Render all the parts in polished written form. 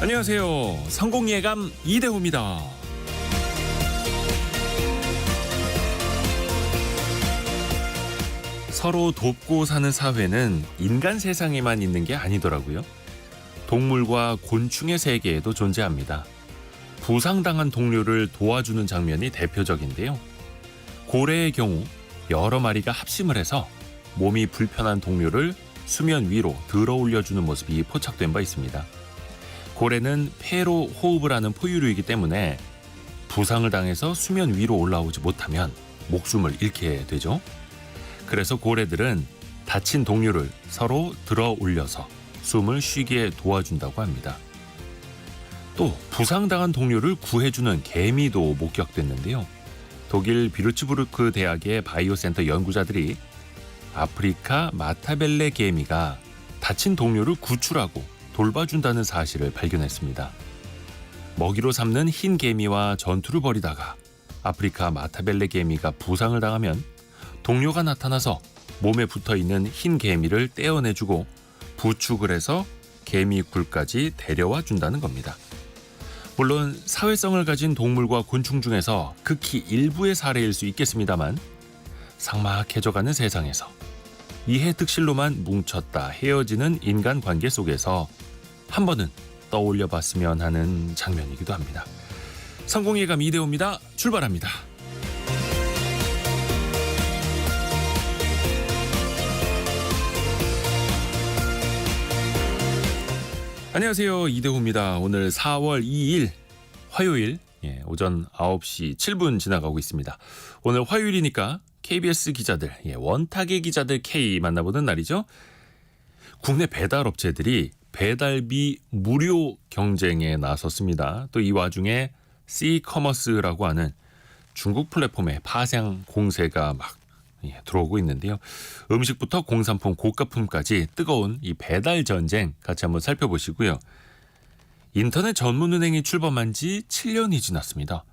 안녕하세요. 성공예감 이대호입니다. 서로 돕고 사는 사회는 인간 세상에만 있는 게 아니더라고요. 동물과 곤충의 세계에도 존재합니다. 부상당한 동료를 도와주는 장면이 대표적인데요. 고래의 경우 여러 마리가 합심을 해서 몸이 불편한 동료를 수면 위로 들어 올려주는 모습이 포착된 바 있습니다. 고래는 폐로 호흡을 하는 포유류이기 때문에 부상을 당해서 수면 위로 올라오지 못하면 목숨을 잃게 되죠. 그래서 고래들은 다친 동료를 서로 들어 올려서 숨을 쉬게 도와준다고 합니다. 또 부상당한 동료를 구해주는 개미도 목격됐는데요. 독일 비르츠부르크 대학의 바이오센터 연구자들이 아프리카 마타벨레 개미가 다친 동료를 구출하고 돌봐준다는 사실을 발견했습니다. 먹이로 삼는 흰 개미와 전투를 벌이다가 아프리카 마타벨레 개미가 부상을 당하면 동료가 나타나서 몸에 붙어있는 흰 개미를 떼어내주고 부축을 해서 개미 굴까지 데려와 준다는 겁니다. 물론 사회성을 가진 동물과 곤충 중에서 극히 일부의 사례일 수 있겠습니다만 삭막해져가는 세상에서 이해득실로만 뭉쳤다 헤어지는 인간관계 속에서 한 번은 떠올려봤으면 하는 장면이기도 합니다. 성공예감 이대호입니다. 출발합니다. 안녕하세요. 이대호입니다. 오늘 4월 2일 화요일 오전 9시 7분 지나가고 있습니다. 오늘 화요일이니까 KBS 기자들, 원탁의 기자들 K 만나보는 날이죠. 국내 배달업체들이 배달비 무료 경쟁에 나섰습니다. 또 이 와중에 C커머스라고 하는 중국 플랫폼의 파생 공세가 막 들어오고 있는데요. 음식부터 공산품, 고가품까지 뜨거운 이 배달 전쟁 같이 한번 살펴보시고요. 인터넷 전문은행이 출범한 지 7년이 지났습니다.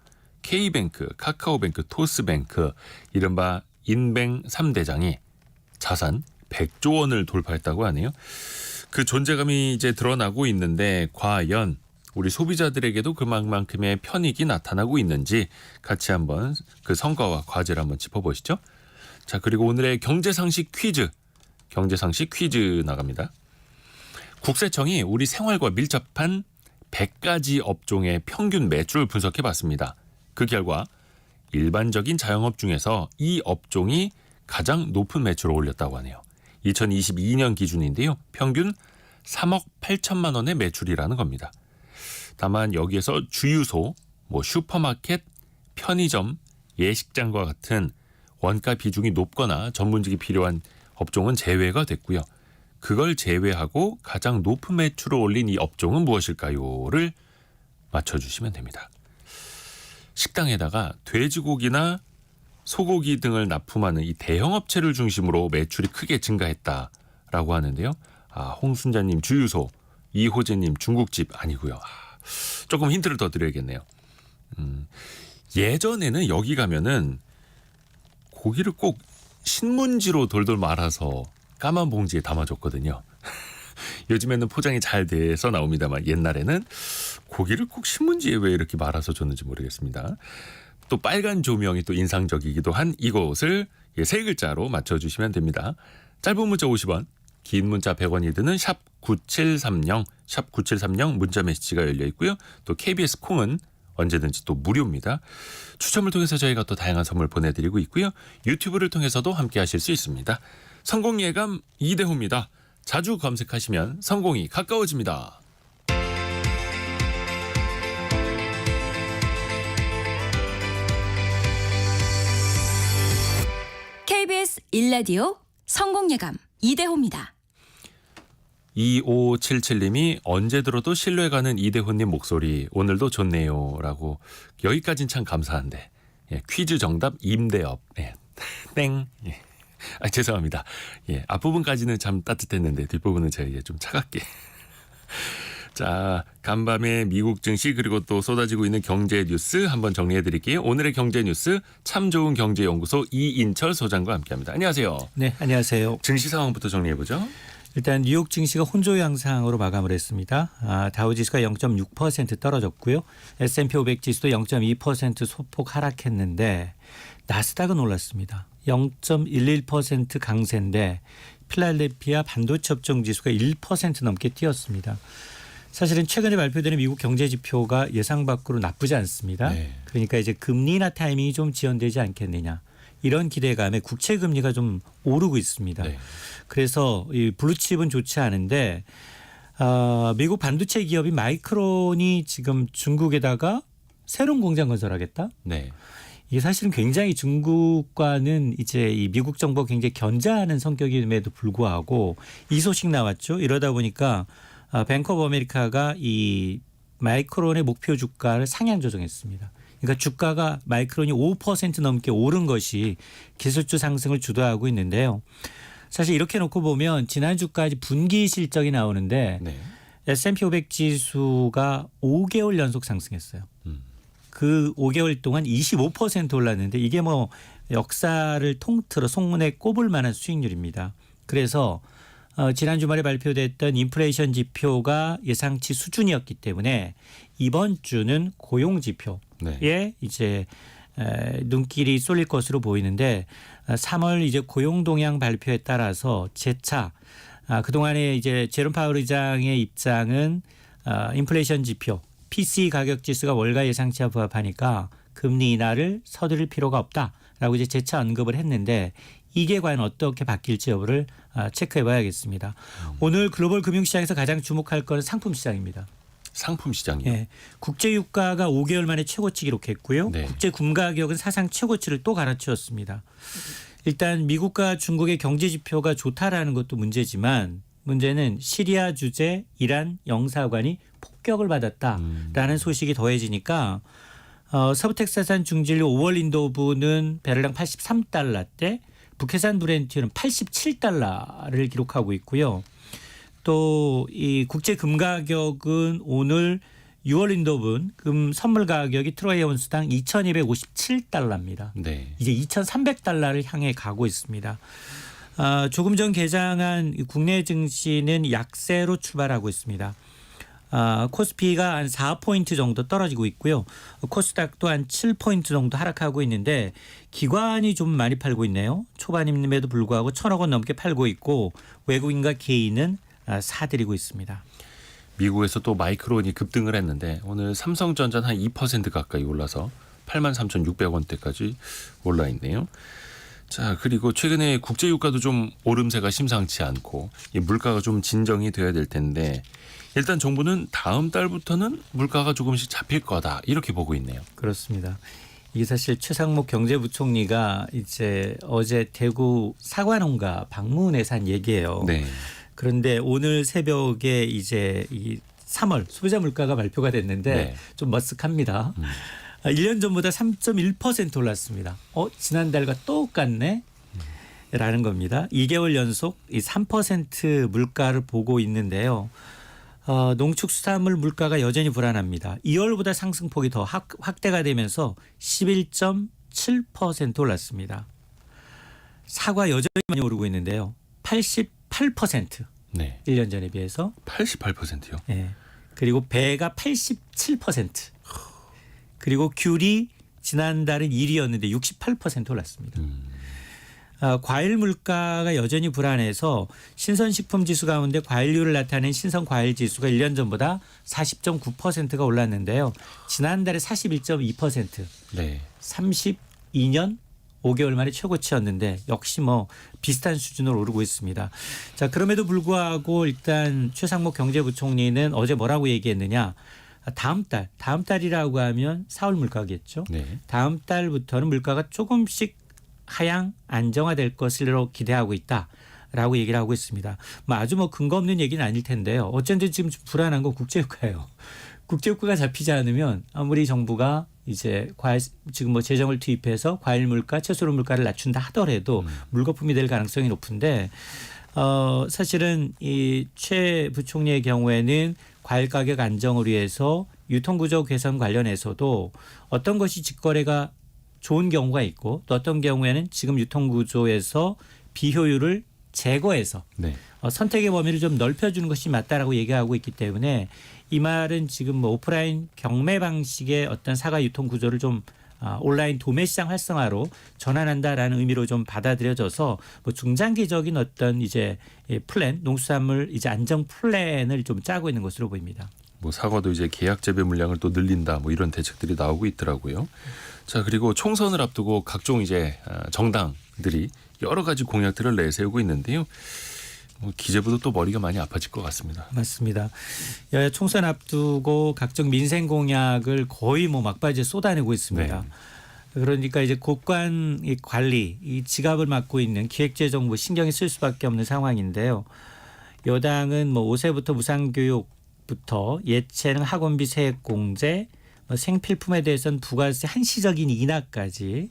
K뱅크, 카카오뱅크, 토스뱅크, 이른바 인뱅 3대장이 자산 100조 원을 돌파했다고 하네요. 그 존재감이 이제 드러나고 있는데 과연 우리 소비자들에게도 그만큼의 편익이 나타나고 있는지 같이 한번 그 성과와 과제를 한번 짚어보시죠. 자, 그리고 오늘의 경제상식 퀴즈 나갑니다. 국세청이 우리 생활과 밀접한 100가지 업종의 평균 매출을 분석해봤습니다. 그 결과 일반적인 자영업 중에서 이 업종이 가장 높은 매출을 올렸다고 하네요. 2022년 기준인데요. 평균 3억 8천만 원의 매출이라는 겁니다. 다만 여기에서 주유소, 슈퍼마켓, 편의점, 예식장과 같은 원가 비중이 높거나 전문직이 필요한 업종은 제외가 됐고요. 그걸 제외하고 가장 높은 매출을 올린 이 업종은 무엇일까요?를 맞춰주시면 됩니다. 식당에다가 돼지고기나 소고기 등을 납품하는 이 대형업체를 중심으로 매출이 크게 증가했다라고 하는데요. 홍순자님 주유소, 이호재님 중국집 아니고요. 조금 힌트를 더 드려야겠네요. 예전에는 여기 가면은 고기를 꼭 신문지로 돌돌 말아서 까만 봉지에 담아줬거든요. 요즘에는 포장이 잘 돼서 나옵니다만 옛날에는 고기를 꼭 신문지에 왜 이렇게 말아서 줬는지 모르겠습니다. 또 빨간 조명이 또 인상적이기도 한 이곳을 세 글자로 맞춰주시면 됩니다. 짧은 문자 50원, 긴 문자 100원이 드는 샵 9730 문자 메시지가 열려 있고요. 또 KBS 콩은 언제든지 또 무료입니다. 추첨을 통해서 저희가 또 다양한 선물 보내드리고 있고요. 유튜브를 통해서도 함께 하실 수 있습니다. 성공예감 이대호입니다. 자주 검색하시면 성공이 가까워집니다. KBS 1라디오 성공예감 이대호입니다. 2577님이 언제 들어도 신뢰가는 이대호님 목소리 오늘도 좋네요 라고. 여기까지는 참 감사한데 퀴즈 정답 임대업 땡. 죄송합니다. 앞부분까지는 참 따뜻했는데 뒷부분은 제가 좀 차갑게. 자, 간밤에 미국 증시 그리고 또 쏟아지고 있는 경제 뉴스 한번 정리해 드릴게요. 오늘의 경제 뉴스 참 좋은 경제연구소 이인철 소장과 함께합니다. 안녕하세요. 네, 안녕하세요. 증시 상황부터 정리해 보죠. 일단 뉴욕 증시가 혼조 양상으로 마감을 했습니다. 다우지수가 0.6% 떨어졌고요. S&P 500 지수도 0.2% 소폭 하락했는데 나스닥은 올랐습니다. 0.11% 강세인데 필라델피아 반도체 업종 지수가 1% 넘게 뛰었습니다. 사실은 최근에 발표되는 미국 경제 지표가 예상 밖으로 나쁘지 않습니다. 네. 그러니까 이제 금리 인하 타이밍이 좀 지연되지 않겠느냐. 이런 기대감에 국채 금리가 좀 오르고 있습니다. 네. 그래서 이 블루칩은 좋지 않은데 미국 반도체 기업인 마이크론이 지금 중국에다가 새로운 공장 건설하겠다. 네. 이게 사실은 굉장히 중국과는 이제 이 미국 정부가 굉장히 견제하는 성격임에도 불구하고 이 소식 나왔죠. 이러다 보니까 뱅크 오브 아메리카가 이 마이크론의 목표 주가를 상향 조정했습니다. 그러니까 주가가 마이크론이 5% 넘게 오른 것이 기술주 상승을 주도하고 있는데요. 사실 이렇게 놓고 보면 지난주까지 분기 실적이 나오는데 네. S&P 500 지수가 5개월 연속 상승했어요. 그 5개월 동안 25% 올랐는데 이게 뭐 역사를 통틀어 송문에 꼽을 만한 수익률입니다. 그래서 지난 주말에 발표됐던 인플레이션 지표가 예상치 수준이었기 때문에 이번 주는 고용 지표에 네. 이제 눈길이 쏠릴 것으로 보이는데 3월 이제 고용 동향 발표에 따라서 재차 그동안에 이제 제롬 파월 의장의 입장은 인플레이션 지표 PCE 가격 지수가 월가 예상치와 부합하니까 금리 인하를 서두를 필요가 없다라고 이제 재차 언급을 했는데 이게 과연 어떻게 바뀔지 여부를 체크해 봐야겠습니다. 오늘 글로벌 금융시장에서 가장 주목할 건 상품 시장입니다. 상품 시장이요. 예, 국제 유가가 5개월 만에 최고치 기록했고요. 네. 국제 금 가격은 사상 최고치를 또 갈아치웠습니다. 일단 미국과 중국의 경제 지표가 좋다라는 것도 문제지만 문제는 시리아 주재 이란 영사관이 폭격을 받았다라는 소식이 더해지니까 서부 텍사산 중진료 5월 인도부는 배럴당 83달러대, 북해산 브렌트는 87달러를 기록하고 있고요. 또 이 국제 금 가격은 오늘 6월 인도분 금 선물 가격이 트로이 온스당 2,257달러입니다. 네. 이제 2,300달러를 향해 가고 있습니다. 조금 전 개장한 국내 증시는 약세로 출발하고 있습니다. 코스피가 한 4포인트 정도 떨어지고 있고요. 코스닥도 한 7포인트 정도 하락하고 있는데 기관이 좀 많이 팔고 있네요. 초반임에도 불구하고 1,000억 원 넘게 팔고 있고 외국인과 개인은 사들이고 있습니다. 미국에서 또 마이크론이 급등을 했는데 오늘 삼성전자는 한 2% 가까이 올라서 83,600원대까지 올라 있네요. 자, 그리고 최근에 국제 유가도 좀 오름세가 심상치 않고 이 물가가 좀 진정이 돼야 될 텐데 일단 정부는 다음 달부터는 물가가 조금씩 잡힐 거다 이렇게 보고 있네요. 그렇습니다. 이게 사실 최상목 경제부총리가 이제 어제 대구 사과농가 방문해서 한 얘기예요. 네. 그런데 오늘 새벽에 이제 이 3월 소비자 물가가 발표가 됐는데 네. 좀 머쓱합니다. 1년 전보다 3.1% 올랐습니다. 지난달과 똑같네? 라는 겁니다. 2개월 연속 이 3% 물가를 보고 있는데요. 농축수산물 물가가 여전히 불안합니다. 2월보다 상승폭이 더 확대가 되면서 11.7% 올랐습니다. 사과 여전히 많이 오르고 있는데요. 88%. 네. 1년 전에 비해서. 88%요. 네. 그리고 배가 87%. 그리고 귤이 지난달은 1위였는데 68% 올랐습니다. 과일 물가가 여전히 불안해서 신선식품 지수 가운데 과일류를 나타낸 신선과일 지수가 1년 전보다 40.9%가 올랐는데요. 지난달에 41.2%. 네. 32년 5개월 만에 최고치였는데 역시 뭐 비슷한 수준으로 오르고 있습니다. 자, 그럼에도 불구하고 일단 최상목 경제부총리는 어제 뭐라고 얘기했느냐. 다음 달이라고 하면 4월 물가겠죠. 네. 다음 달부터는 물가가 조금씩 하향 안정화될 것으로 기대하고 있다라고 얘기를 하고 있습니다. 아주 근거 없는 얘기는 아닐 텐데요. 어쩐지 지금 불안한 건 국제유가예요. 국제유가가 잡히지 않으면 아무리 정부가 이제 지금 재정을 투입해서 과일 물가, 채소로 물가를 낮춘다 하더라도 물거품이 될 가능성이 높은데 사실은 이 최 부총리의 경우에는 과일 가격 안정을 위해서 유통구조 개선 관련해서도 어떤 것이 직거래가 좋은 경우가 있고 또 어떤 경우에는 지금 유통구조에서 비효율을 제거해서 네. 선택의 범위를 좀 넓혀주는 것이 맞다라고 얘기하고 있기 때문에 이 말은 지금 뭐 오프라인 경매 방식의 어떤 사과 유통 구조를 좀 온라인 도매 시장 활성화로 전환한다라는 의미로 좀 받아들여져서 뭐 중장기적인 어떤 이제 플랜, 농수산물 이제 안정 플랜을 좀 짜고 있는 것으로 보입니다. 뭐 사과도 이제 계약 재배 물량을 또 늘린다 뭐 이런 대책들이 나오고 있더라고요. 자, 그리고 총선을 앞두고 각종 이제 정당들이 여러 가지 공약들을 내세우고 있는데요. 뭐 기재부도 또 머리가 많이 아파질 것 같습니다. 맞습니다. 여야 총선 앞두고 각종 민생 공약을 거의 뭐 막바지에 쏟아내고 있습니다. 네. 그러니까 이제 곳간 이 관리, 이 지갑을 맡고 있는 기획재정부 신경이 쓸 수밖에 없는 상황인데요. 여당은 뭐 5세부터 무상교육부터 예체능 학원비 세액공제, 생필품에 대해서는 부가세 한시적인 인하까지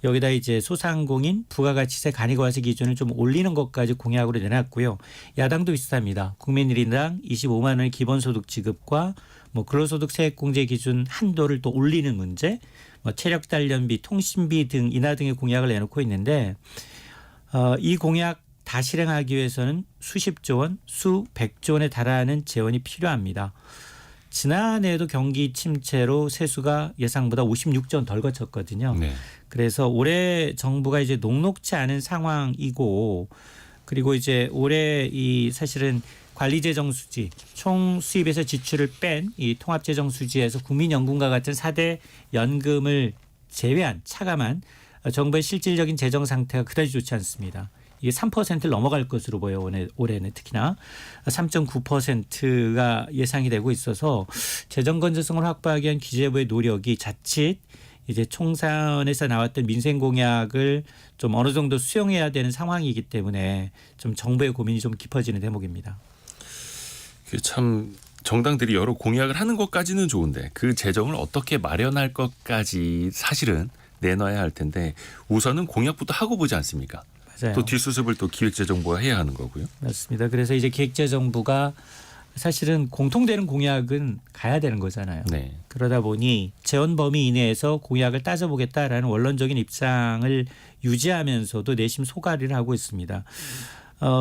여기다 이제 소상공인 부가가치세 간이과세 기준을 좀 올리는 것까지 공약으로 내놨고요. 야당도 비슷합니다. 국민일인당 25만 원의 기본소득 지급과 뭐 근로소득 세액공제 기준 한도를 또 올리는 문제, 뭐 체력 단련비, 통신비 등 인하 등의 공약을 내놓고 있는데 이 공약 다 실행하기 위해서는 수십조 원, 수백조 원에 달하는 재원이 필요합니다. 지난해에도 경기 침체로 세수가 예상보다 56조 원 덜 거쳤거든요. 네. 그래서 올해 정부가 이제 녹록치 않은 상황이고 그리고 이제 올해 이 사실은 관리재정 수지 총 수입에서 지출을 뺀 이 통합재정 수지에서 국민연금과 같은 4대 연금을 제외한 차감한 정부의 실질적인 재정 상태가 그다지 좋지 않습니다. 이게 3%를 넘어갈 것으로 보여 올해는 특히나 3.9%가 예상이 되고 있어서 재정 건전성을 확보하기 위한 기재부의 노력이 자칫 이제 총선에서 나왔던 민생 공약을 좀 어느 정도 수용해야 되는 상황이기 때문에 좀 정부의 고민이 좀 깊어지는 대목입니다. 참 정당들이 여러 공약을 하는 것까지는 좋은데 그 재정을 어떻게 마련할 것까지 사실은 내놔야 할 텐데 우선은 공약부터 하고 보지 않습니까? 맞아요. 또 뒷수습을 또 기획재정부가 해야 하는 거고요. 맞습니다. 그래서 이제 기획재정부가 사실은 공통되는 공약은 가야 되는 거잖아요. 네. 그러다 보니 재원 범위 이내에서 공약을 따져보겠다라는 원론적인 입장을 유지하면서도 내심 소가리를 하고 있습니다.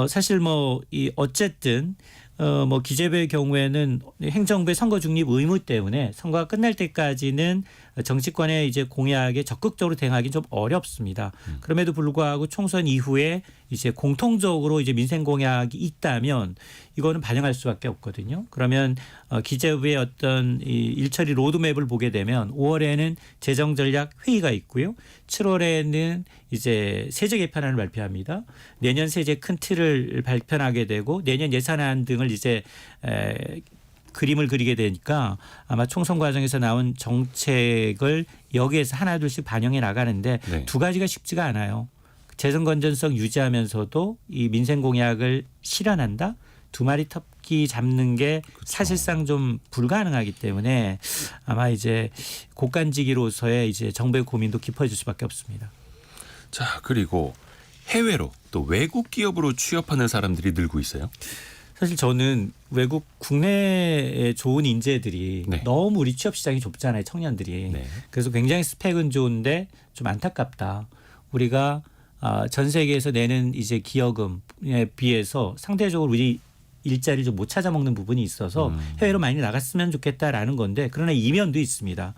사실 뭐 이 어쨌든 뭐 기재부의 경우에는 행정부의 선거 중립 의무 때문에 선거가 끝날 때까지는 정치권의 이제 공약에 적극적으로 대응하기는 좀 어렵습니다. 그럼에도 불구하고 총선 이후에 이제 공통적으로 이제 민생 공약이 있다면 이거는 반영할 수밖에 없거든요. 그러면 기재부의 어떤 이 일처리 로드맵을 보게 되면 5월에는 재정전략회의가 있고요. 7월에는 이제 세제 개편안을 발표합니다. 내년 세제 큰 틀을 발표하게 되고 내년 예산안 등을 이제 그림을 그리게 되니까 아마 총선 과정에서 나온 정책을 여기에서 하나둘씩 반영해 나가는데 네. 두 가지가 쉽지가 않아요. 재정 건전성 유지하면서도 이 민생 공약을 실현한다. 두 마리 토끼 잡는 게 그렇죠. 사실상 좀 불가능하기 때문에 아마 이제 곡간지기로서의 이제 정부의 고민도 깊어질 수밖에 없습니다. 자, 그리고 해외로 또 외국 기업으로 취업하는 사람들이 늘고 있어요. 사실 저는 외국 국내에 좋은 인재들이 네. 너무 우리 취업 시장이 좁잖아요. 청년들이. 네. 그래서 굉장히 스펙은 좋은데 좀 안타깝다. 우리가 전 세계에서 내는 이제 기여금에 비해서 상대적으로 우리 일자리를 좀 못 찾아먹는 부분이 있어서 해외로 많이 나갔으면 좋겠다라는 건데 그러나 이면도 있습니다.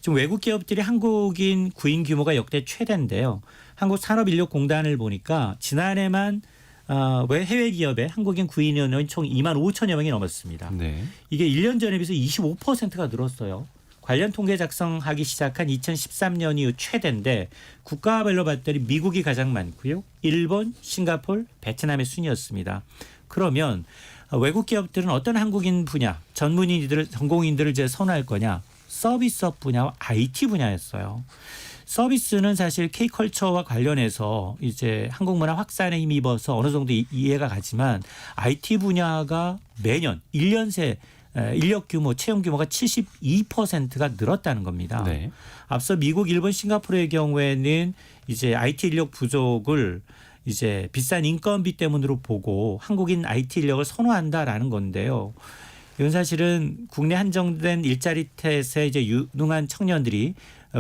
지금 외국 기업들이 한국인 구인 규모가 역대 최대인데요. 한국산업인력공단을 보니까 지난해만 해외 기업에 한국인 구인 인원이 총 2만 5천여 명이 넘었습니다. 네. 이게 1년 전에 비해서 25%가 늘었어요. 관련 통계 작성하기 시작한 2013년 이후 최대인데 국가별로 봤더니 미국이 가장 많고요. 일본, 싱가포르, 베트남의 순이었습니다. 그러면 외국 기업들은 어떤 한국인 분야, 전공인들을 이제 선호할 거냐? 서비스업 분야와 IT 분야였어요. 서비스는 사실 K컬처와 관련해서 이제 한국 문화 확산에 힘입어서 어느 정도 이해가 가지만 IT 분야가 매년 1년 새 인력 규모, 채용 규모가 72%가 늘었다는 겁니다. 네. 앞서 미국, 일본, 싱가포르의 경우에는 이제 IT 인력 부족을 이제 비싼 인건비 때문으로 보고 한국인 IT 인력을 선호한다라는 건데요. 이건 사실은 국내 한정된 일자리 탓에 이제 유능한 청년들이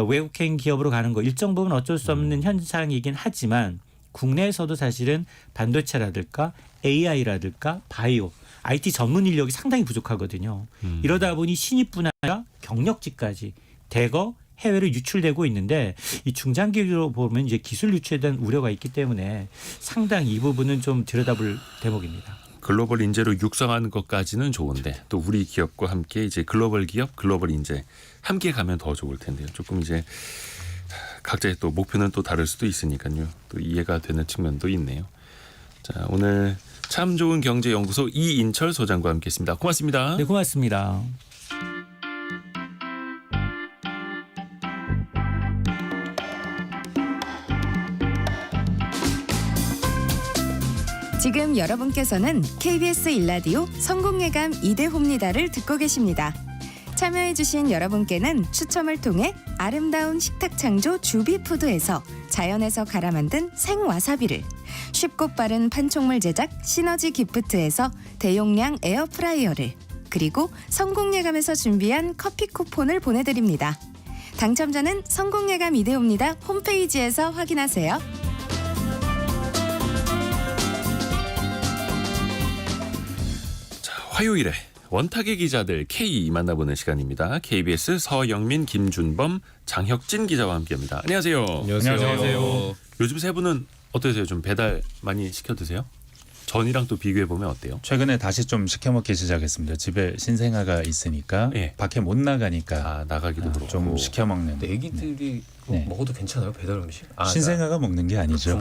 외국행 기업으로 가는 거 일정 부분 어쩔 수 없는 현상이긴 하지만 국내에서도 사실은 반도체라든가 AI라든가 바이오, IT 전문 인력이 상당히 부족하거든요. 이러다 보니 신입 분야가 경력직까지 대거 해외로 유출되고 있는데 이 중장기로 보면 이제 기술 유출에 대한 우려가 있기 때문에 상당히 이 부분은 좀 들여다볼 대목입니다. 글로벌 인재로 육성하는 것까지는 좋은데 또 우리 기업과 함께 이제 글로벌 기업, 글로벌 인재 함께 가면 더 좋을 텐데요. 조금 이제 각자의 또 목표는 또 다를 수도 있으니까요. 또 이해가 되는 측면도 있네요. 자, 오늘 참 좋은 경제연구소 이인철 소장과 함께했습니다. 고맙습니다. 네, 고맙습니다. 지금 여러분께서는 KBS 일라디오 성공예감 이대호입니다를 듣고 계십니다. 참여해주신 여러분께는 추첨을 통해 아름다운 식탁창조 주비푸드에서 자연에서 갈아 만든 생와사비를, 쉽고 빠른 판촉물 제작 시너지 기프트에서 대용량 에어프라이어를, 그리고 성공예감에서 준비한 커피 쿠폰을 보내드립니다. 당첨자는 성공예감 이대호입니다 홈페이지에서 확인하세요. 화요일에 원탁의 기자들 K 만나보는 시간입니다. KBS 서영민, 김준범, 장혁진 기자와 함께합니다. 안녕하세요. 안녕하세요. 요즘 세 분은 어떠세요? 좀 배달 많이 시켜 드세요? 전이랑 또 비교해 보면 어때요? 최근에 다시 좀 시켜 먹기 시작했습니다. 집에 신생아가 있으니까 예. 밖에 못 나가니까 아, 나가기도 그렇고 좀 시켜 먹는. 근데 애기들이 네. 먹어도 괜찮아요? 배달 음식? 신생아가 먹는 게 아니죠.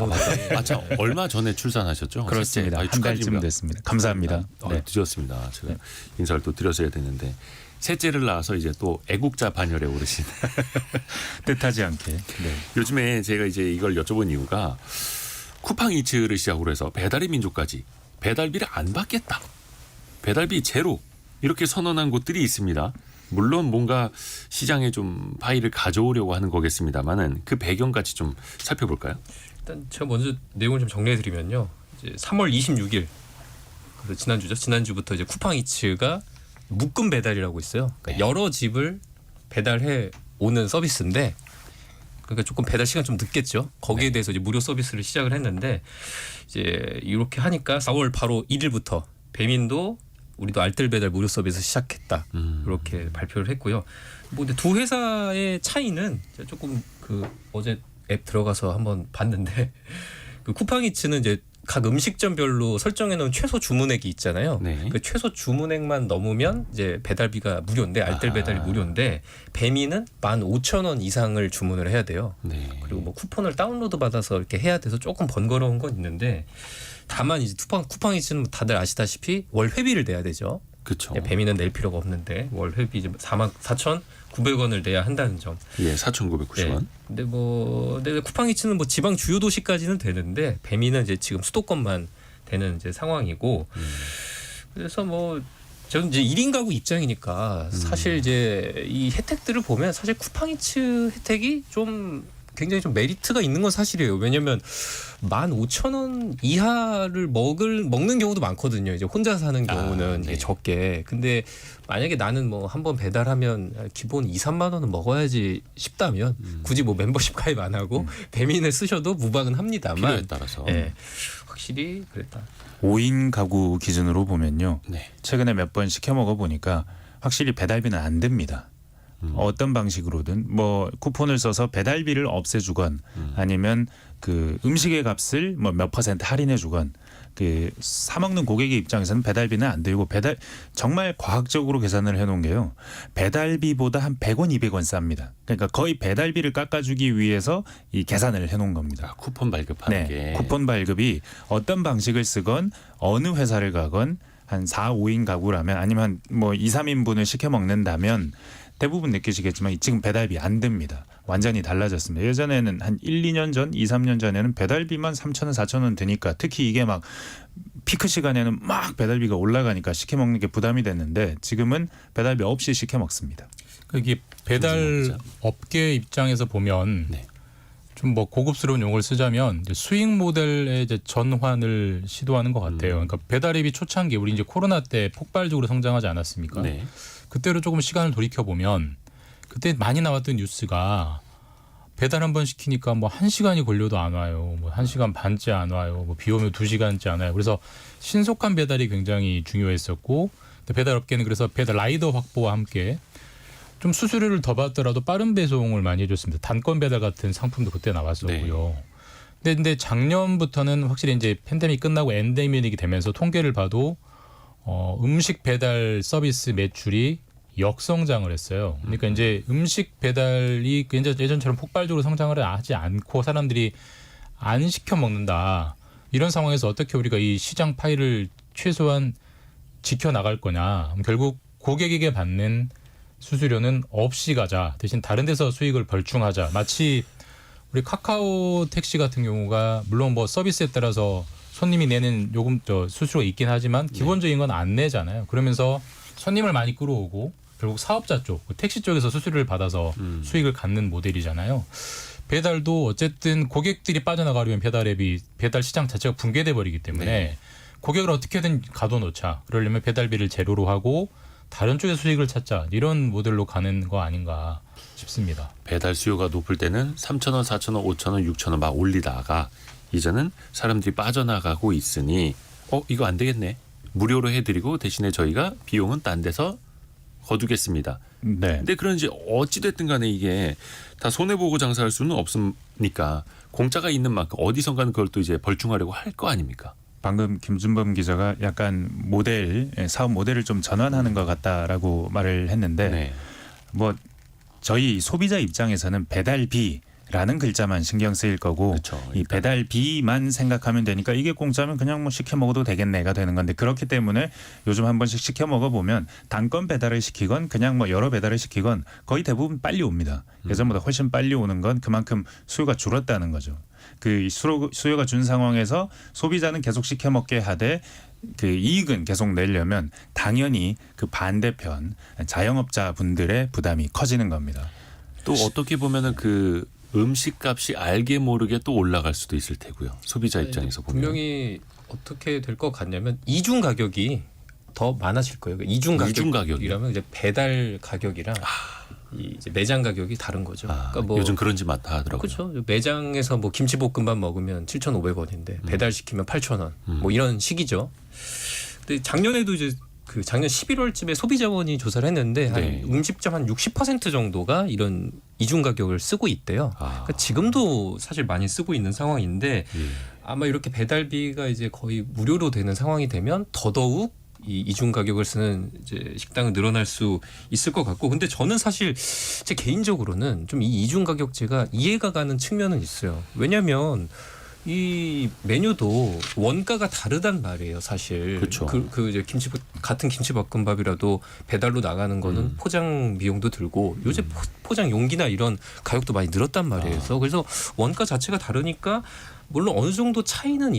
아, 참 얼마 전에 출산하셨죠? 그렇습니다. 셋째. 한 달쯤 됐습니다. 감사합니다. 네. 늦었습니다. 제가 인사를 또 드렸어야 되는데 셋째를 낳아서 이제 또 애국자 반열에 오르신. 뜻하지 않게. 네. 요즘에 제가 이제 이걸 여쭤본 이유가 쿠팡이츠를 시작으로 해서 배달의 민족까지 배달비를 안 받겠다. 배달비 제로 이렇게 선언한 곳들이 있습니다. 물론 뭔가 시장에 좀 파이를 가져오려고 하는 거겠습니다만은 그 배경까지 좀 살펴볼까요? 일단 제가 먼저 내용을 좀 정리해드리면요. 이제 3월 26일 그래서 지난주죠. 지난주부터 이제 쿠팡이츠가 묶음 배달이라고 있어요. 그러니까 네. 여러 집을 배달해 오는 서비스인데, 그러니까 조금 배달 시간 좀 늦겠죠. 거기에 대해서 이제 무료 서비스를 시작을 했는데 이제 이렇게 하니까 4월 바로 1일부터 배민도 우리도 알뜰 배달 무료 서비스 시작했다. 이렇게 발표를 했고요. 뭐 근데 두 회사의 차이는 제가 조금 그 어제 앱 들어가서 한번 봤는데 그 쿠팡이츠는 이제 각 음식점별로 설정해 놓은 최소 주문액이 있잖아요. 네. 그 최소 주문액만 넘으면 이제 배달비가 무료인데 알뜰 배달이 무료인데 배민은 15,000원 이상을 주문을 해야 돼요. 네. 그리고 뭐 쿠폰을 다운로드 받아서 이렇게 해야 돼서 조금 번거로운 건 있는데, 다만 이제 쿠팡이츠는 다들 아시다시피 월 회비를 내야 되죠. 그렇죠. 배민은 낼 필요가 없는데 월 회비 이제 44,900원을 내야 한다는 점. 예, 4,990원. 근데 근데 쿠팡이츠는 뭐 지방 주요 도시까지는 되는데 배민은 이제 지금 수도권만 되는 이제 상황이고, 그래서 뭐 저는 이제 1인 가구 입장이니까 사실 이제 이 혜택들을 보면 사실 쿠팡이츠 혜택이 좀 굉장히 좀 메리트가 있는 건 사실이에요. 왜냐하면 15,000원 이하를 먹는 경우도 많거든요. 이제 혼자 사는 경우는 네. 이게 적게. 근데 만약에 나는 뭐 한번 배달하면 기본 2, 3만 원은 먹어야지 싶다면 굳이 뭐 멤버십 가입 안 하고 배민을 쓰셔도 무방은 필요에 합니다만, 따라서. 예, 확실히 그랬다. 5인 가구 기준으로 보면요. 네. 최근에 몇 번 시켜 먹어 보니까 확실히 배달비는 안 듭니다. 어떤 방식으로든 뭐 쿠폰을 써서 배달비를 없애주건 아니면 그 음식의 값을 뭐 몇 퍼센트 할인해주건 그 사 먹는 고객의 입장에서는 배달비는 안 들고 정말 과학적으로 계산을 해놓은 게요. 배달비보다 한 100원, 200원 쌉니다. 그러니까 거의 배달비를 깎아주기 위해서 이 계산을 해놓은 겁니다. 아, 쿠폰 발급하는 네, 게. 쿠폰 발급이 어떤 방식을 쓰건 어느 회사를 가건 한 4, 5인 가구라면 아니면 뭐 2, 3인분을 시켜 먹는다면 대부분 느끼시겠지만 지금 배달비 안 듭니다. 완전히 달라졌습니다. 예전에는 한 1, 2년 전, 2, 3년 전에는 배달비만 3,000원, 4,000원 드니까 특히 이게 막 피크 시간에는 막 배달비가 올라가니까 시켜 먹는 게 부담이 됐는데 지금은 배달비 없이 시켜 먹습니다. 이게 배달 업계 입장에서 보면 네. 좀 뭐 고급스러운 용어를 쓰자면 이제 수익 모델의 이제 전환을 시도하는 것 같아요. 그러니까 배달앱이 초창기 우리 이제 코로나 때 폭발적으로 성장하지 않았습니까? 네. 그때로 조금 시간을 돌이켜 보면 그때 많이 나왔던 뉴스가 배달 한 번 시키니까 뭐 1시간이 걸려도 안 와요. 뭐 1시간 반째 안 와요. 뭐 비 오면 2시간째 안 와요. 그래서 신속한 배달이 굉장히 중요했었고 배달업계는 그래서 배달 라이더 확보와 함께 좀 수수료를 더 받더라도 빠른 배송을 많이 해줬습니다. 단건 배달 같은 상품도 그때 나왔었고요. 근데 작년부터는 확실히 이제 팬데믹 끝나고 엔데믹이 되면서 통계를 봐도 음식 배달 서비스 매출이 역성장을 했어요. 그러니까 이제 음식 배달이 예전처럼 폭발적으로 성장을 하지 않고 사람들이 안 시켜 먹는다. 이런 상황에서 어떻게 우리가 이 시장 파이를 최소한 지켜나갈 거냐. 결국 고객에게 받는 수수료는 없이 가자. 대신 다른 데서 수익을 벌충하자. 마치 우리 카카오 택시 같은 경우가 물론 뭐 서비스에 따라서 손님이 내는 요금 수수료가 있긴 하지만 기본적인 건 안 내잖아요. 그러면서 손님을 많이 끌어오고 결국 사업자 쪽, 택시 쪽에서 수수료를 받아서 수익을 갖는 모델이잖아요. 배달도 어쨌든 고객들이 빠져나가려면 배달 시장 자체가 붕괴돼 버리기 때문에 고객을 어떻게든 가둬놓자. 그러려면 배달비를 제로로 하고 다른 쪽에 수익을 찾자. 이런 모델로 가는 거 아닌가 싶습니다. 배달 수요가 높을 때는 3,000원, 4,000원, 5,000원, 6,000원 막 올리다가 이제는 사람들이 빠져나가고 있으니 이거 안 되겠네. 무료로 해드리고 대신에 저희가 비용은 딴 데서 거두겠습니다. 네. 근데 그런지 어찌됐든 간에 이게 다 손해보고 장사할 수는 없으니까 공짜가 있는 만큼 어디선가는 그걸 또 이제 벌충하려고 할 거 아닙니까? 방금 김준범 기자가 약간 사업 모델을 좀 전환하는 것 같다라고 말을 했는데 네. 뭐 저희 소비자 입장에서는 배달비라는 글자만 신경 쓰일 거고 그렇죠. 이 배달비만 생각하면 되니까 이게 공짜면 그냥 뭐 시켜 먹어도 되겠네가 되는 건데 그렇기 때문에 요즘 한 번씩 시켜 먹어보면 단건 배달을 시키건 그냥 뭐 여러 배달을 시키건 거의 대부분 빨리 옵니다. 예전보다 훨씬 빨리 오는 건 그만큼 수요가 줄었다는 거죠. 그 수요가 준 상황에서 소비자는 계속 시켜 먹게 하되 그 이익은 계속 내려면 당연히 그 반대편 자영업자 분들의 부담이 커지는 겁니다. 또 어떻게 보면은 그 음식값이 알게 모르게 또 올라갈 수도 있을 테고요. 소비자 입장에서 보면 분명히 어떻게 될 것 같냐면 이중 가격이 더 많아질 거예요. 이중 가격이라면 이제 배달 가격이랑 이 이제 매장 가격이 다른 거죠. 그러니까 뭐 요즘 그런 집 많다 하더라고요. 그렇죠. 매장에서 뭐 김치볶음밥 먹으면 7,500원인데 배달 시키면 8,000원. 뭐 이런 식이죠. 근데 작년에도 이제 그 작년 11월쯤에 소비자원이 조사를 했는데 한 음식점 한 60% 정도가 이런 이중 가격을 쓰고 있대요. 그러니까 지금도 사실 많이 쓰고 있는 상황인데 아마 이렇게 배달비가 이제 거의 무료로 되는 상황이 되면 더더욱 이 이중 가격을 쓰는 이제 식당은 늘어날 수 있을 것 같고, 근데 저는 사실 제 개인적으로는 좀 이 이중 가격제가 이해가 가는 측면은 있어요. 왜냐하면 이 메뉴도 원가가 다르단 말이에요, 사실. 그렇죠. 그 이제 같은 김치볶음밥이라도 배달로 나가는 거는 포장 비용도 들고 요새 포장 용기나 이런 가격도 많이 늘었단 말이에요. 그래서 원가 자체가 다르니까 물론 어느 정도 차이는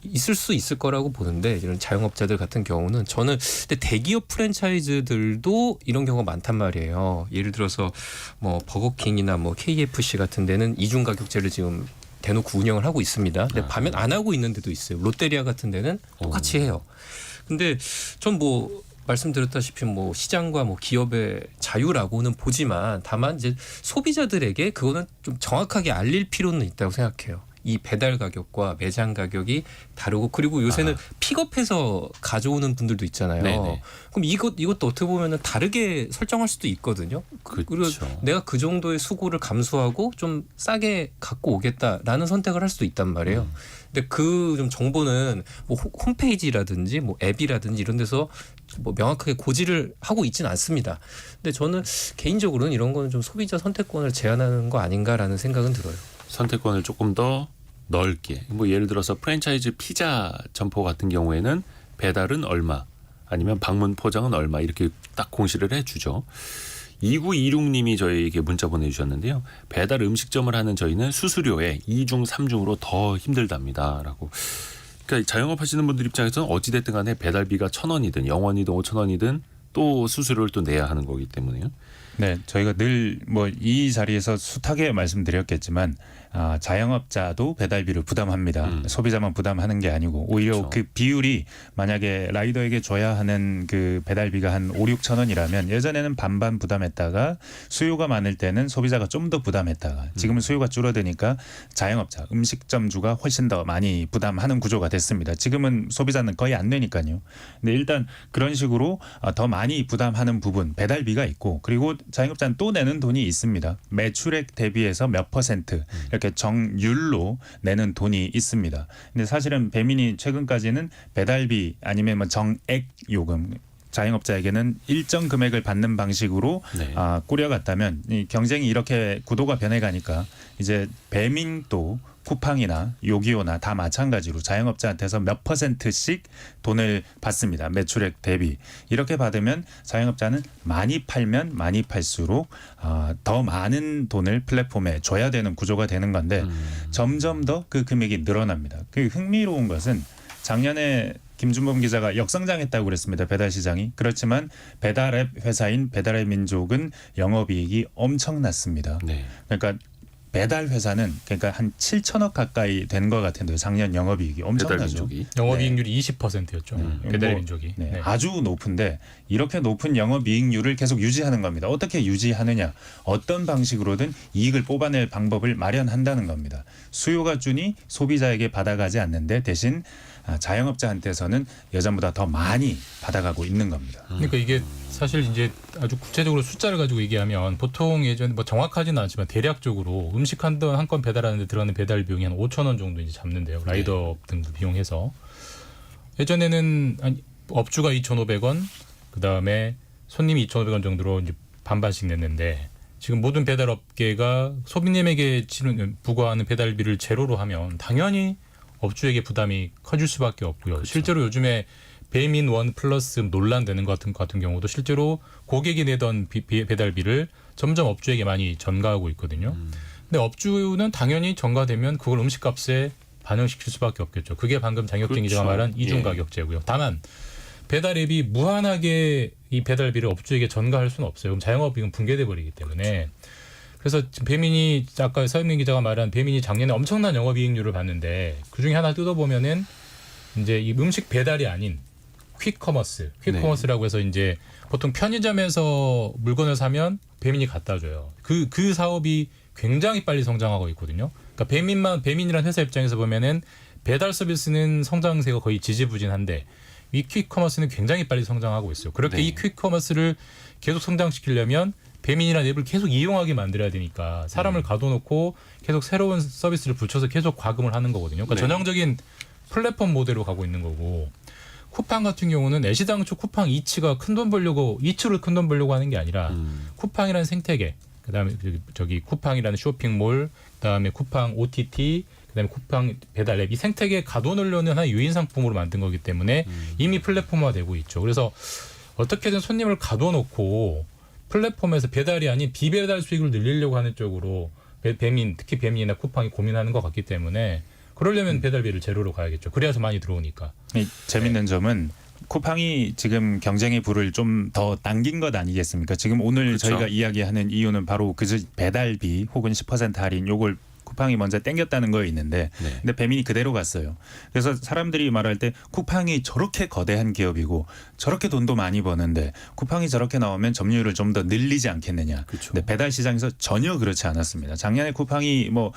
있을 수 있을 거라고 보는데, 이런 자영업자들 같은 경우는 저는 근데 대기업 프랜차이즈들도 이런 경우가 많단 말이에요. 예를 들어서 뭐 버거킹이나 뭐 KFC 같은 데는 이중 가격제를 지금 대놓고 운영을 하고 있습니다. 근데 반면 안 하고 있는 데도 있어요. 롯데리아 같은 데는 똑같이 해요. 근데 전 뭐 말씀드렸다시피 뭐 시장과 뭐 기업의 자유라고는 보지만 다만 이제 소비자들에게 그거는 좀 정확하게 알릴 필요는 있다고 생각해요. 이 배달 가격과 매장 가격이 다르고, 그리고 요새는 픽업해서 가져오는 분들도 있잖아요. 네네. 그럼 이것도 어떻게 보면은 다르게 설정할 수도 있거든요. 그리고 그렇죠. 내가 그 정도의 수고를 감수하고 좀 싸게 갖고 오겠다라는 선택을 할 수도 있단 말이에요. 근데 그 좀 정보는 뭐 홈페이지라든지 뭐 앱이라든지 이런 데서 뭐 명확하게 고지를 하고 있지는 않습니다. 근데 저는 개인적으로는 이런 거는 좀 소비자 선택권을 제한하는 거 아닌가라는 생각은 들어요. 선택권을 조금 더 넓게, 뭐 예를 들어서 프랜차이즈 피자 점포 같은 경우에는 배달은 얼마, 아니면 방문 포장은 얼마, 이렇게 딱 공시를 해주죠. 2926님이 저희에게 문자 보내주셨는데요. 배달 음식점을 하는 저희는 수수료에 2중 3중으로 더 힘들답니다 라고. 그러니까 자영업 하시는 분들 입장에서는 어찌됐든 간에 배달비가 1,000원이든 0원이든 5,000원이든 또 수수료를 또 내야 하는 거기 때문에요. 네, 저희가 늘 뭐 이 자리에서 숱하게 말씀드렸겠지만 자영업자도 배달비를 부담합니다. 소비자만 부담하는 게 아니고 오히려 그렇죠. 그 비율이 만약에 라이더에게 줘야 하는 그 배달비가 한 5, 6천 원이라면 예전에는 반반 부담했다가 수요가 많을 때는 소비자가 좀 더 부담했다가 지금은 수요가 줄어드니까 자영업자, 음식점주가 훨씬 더 많이 부담하는 구조가 됐습니다. 지금은 소비자는 거의 안 내니까요. 근데 일단 그런 식으로 더 많이 부담하는 부분 배달비가 있고 그리고 자영업자는 또 내는 돈이 있습니다. 매출액 대비해서 몇 퍼센트 이렇게 정률로 내는 돈이 있습니다. 근데 사실은 배민이 최근까지는 배달비 아니면 뭐 정액 요금 자영업자에게는 일정 금액을 받는 방식으로 네. 꾸려갔다면 이 경쟁이 이렇게 구도가 변해가니까 이제 배민도 쿠팡이나 요기요나 다 마찬가지로 자영업자한테서 몇 퍼센트씩 돈을 받습니다. 매출액 대비. 이렇게 받으면 자영업자는 많이 팔면 많이 팔수록 더 많은 돈을 플랫폼에 줘야 되는 구조가 되는 건데 점점 더 그 금액이 늘어납니다. 그 흥미로운 것은 작년에 김준범 기자가 역성장했다고 그랬습니다. 배달 시장이. 그렇지만 배달앱 회사인 배달의 민족은 영업이익이 엄청났습니다. 네. 그러니까 배달 회사는 그러니까 한 7천억 가까이 된 것 같은데요. 작년 영업이익이 엄청나죠. 배달민족이. 영업이익률이 20%였죠. 배달의 뭐, 민족이. 네, 네. 아주 높은데 이렇게 높은 영업이익률을 계속 유지하는 겁니다. 어떻게 유지하느냐. 어떤 방식으로든 이익을 뽑아낼 방법을 마련한다는 겁니다. 수요가 주니 소비자에게 받아가지 않는데 대신 자영업자한테서는 예전보다 더 많이 받아가고 있는 겁니다. 그러니까 이게 사실 이제 아주 구체적으로 숫자를 가지고 얘기하면 보통 예전 뭐 정확하지는 않지만 대략적으로 음식 한 건 배달하는데 들어가는 배달 비용이 한 5천 원 정도 이제 잡는데요. 라이더 등도 비용해서 예전에는 업주가 2,500원, 그 다음에 손님이 2,500원 정도로 이제 반반씩 냈는데 지금 모든 배달 업계가 소비님에게 부과하는 배달비를 제로로 하면 당연히 업주에게 부담이 커질 수밖에 없고요. 그렇죠. 실제로 요즘에 배민 원 플러스 논란되는 것 같은 경우도 실제로 고객이 내던 배달비를 점점 업주에게 많이 전가하고 있거든요. 근데 업주는 당연히 전가되면 그걸 음식값에 반영시킬 수밖에 없겠죠. 그게 방금 장혁진 기자가 그렇죠. 말한 이중가격제고요. 다만 배달앱이 무한하게 이 배달비를 업주에게 전가할 수는 없어요. 그럼 자영업이익은 붕괴돼 버리기 때문에. 그래서 배민이 아까 서현민 기자가 말한 배민이 작년에 엄청난 영업이익률을 봤는데 그중에 하나 뜯어보면은 이제 이 음식 배달이 아닌 퀵커머스라고 해서 이제 보통 편의점에서 물건을 사면 배민이 갖다 줘요. 그 사업이 굉장히 빨리 성장하고 있거든요. 그러니까 배민이라는 회사 입장에서 보면은 배달 서비스는 성장세가 거의 지지부진한데 이 퀵커머스는 굉장히 빨리 성장하고 있어요. 그렇게 네. 이 퀵커머스를 계속 성장시키려면 배민이라는 앱을 계속 이용하게 만들어야 되니까 사람을 가둬놓고 계속 새로운 서비스를 붙여서 계속 과금을 하는 거거든요. 그러니까 네. 전형적인 플랫폼 모델로 가고 있는 거고 쿠팡 같은 경우는 애시당초 쿠팡 이츠를 큰 돈 벌려고 하는 게 아니라 쿠팡이라는 생태계, 그다음에 저기 쿠팡이라는 쇼핑몰, 그다음에 쿠팡 OTT, 그다음에 쿠팡 배달 앱 이 생태계에 가둬놓으려는 하나의 유인 상품으로 만든 거기 때문에 이미 플랫폼화되고 있죠. 그래서 어떻게든 손님을 가둬놓고 플랫폼에서 배달이 아닌 비배달 수익을 늘리려고 하는 쪽으로 특히 배민이나 쿠팡이 고민하는 것 같기 때문에 그러려면 배달비를 제로로 가야겠죠. 그래야서 많이 들어오니까. 재밌는 점은 쿠팡이 지금 경쟁의 불을 좀 더 당긴 것 아니겠습니까? 지금 오늘 그렇죠. 저희가 이야기하는 이유는 바로 그 배달비 혹은 10% 할인 요걸 쿠팡이 먼저 땡겼다는 거에 있는데 네. 근데 배민이 그대로 갔어요. 그래서 사람들이 말할 때 쿠팡이 저렇게 거대한 기업이고 저렇게 돈도 많이 버는데 쿠팡이 저렇게 나오면 점유율을 좀 더 늘리지 않겠느냐. 그렇죠. 근데 배달 시장에서 전혀 그렇지 않았습니다. 작년에 쿠팡이 뭐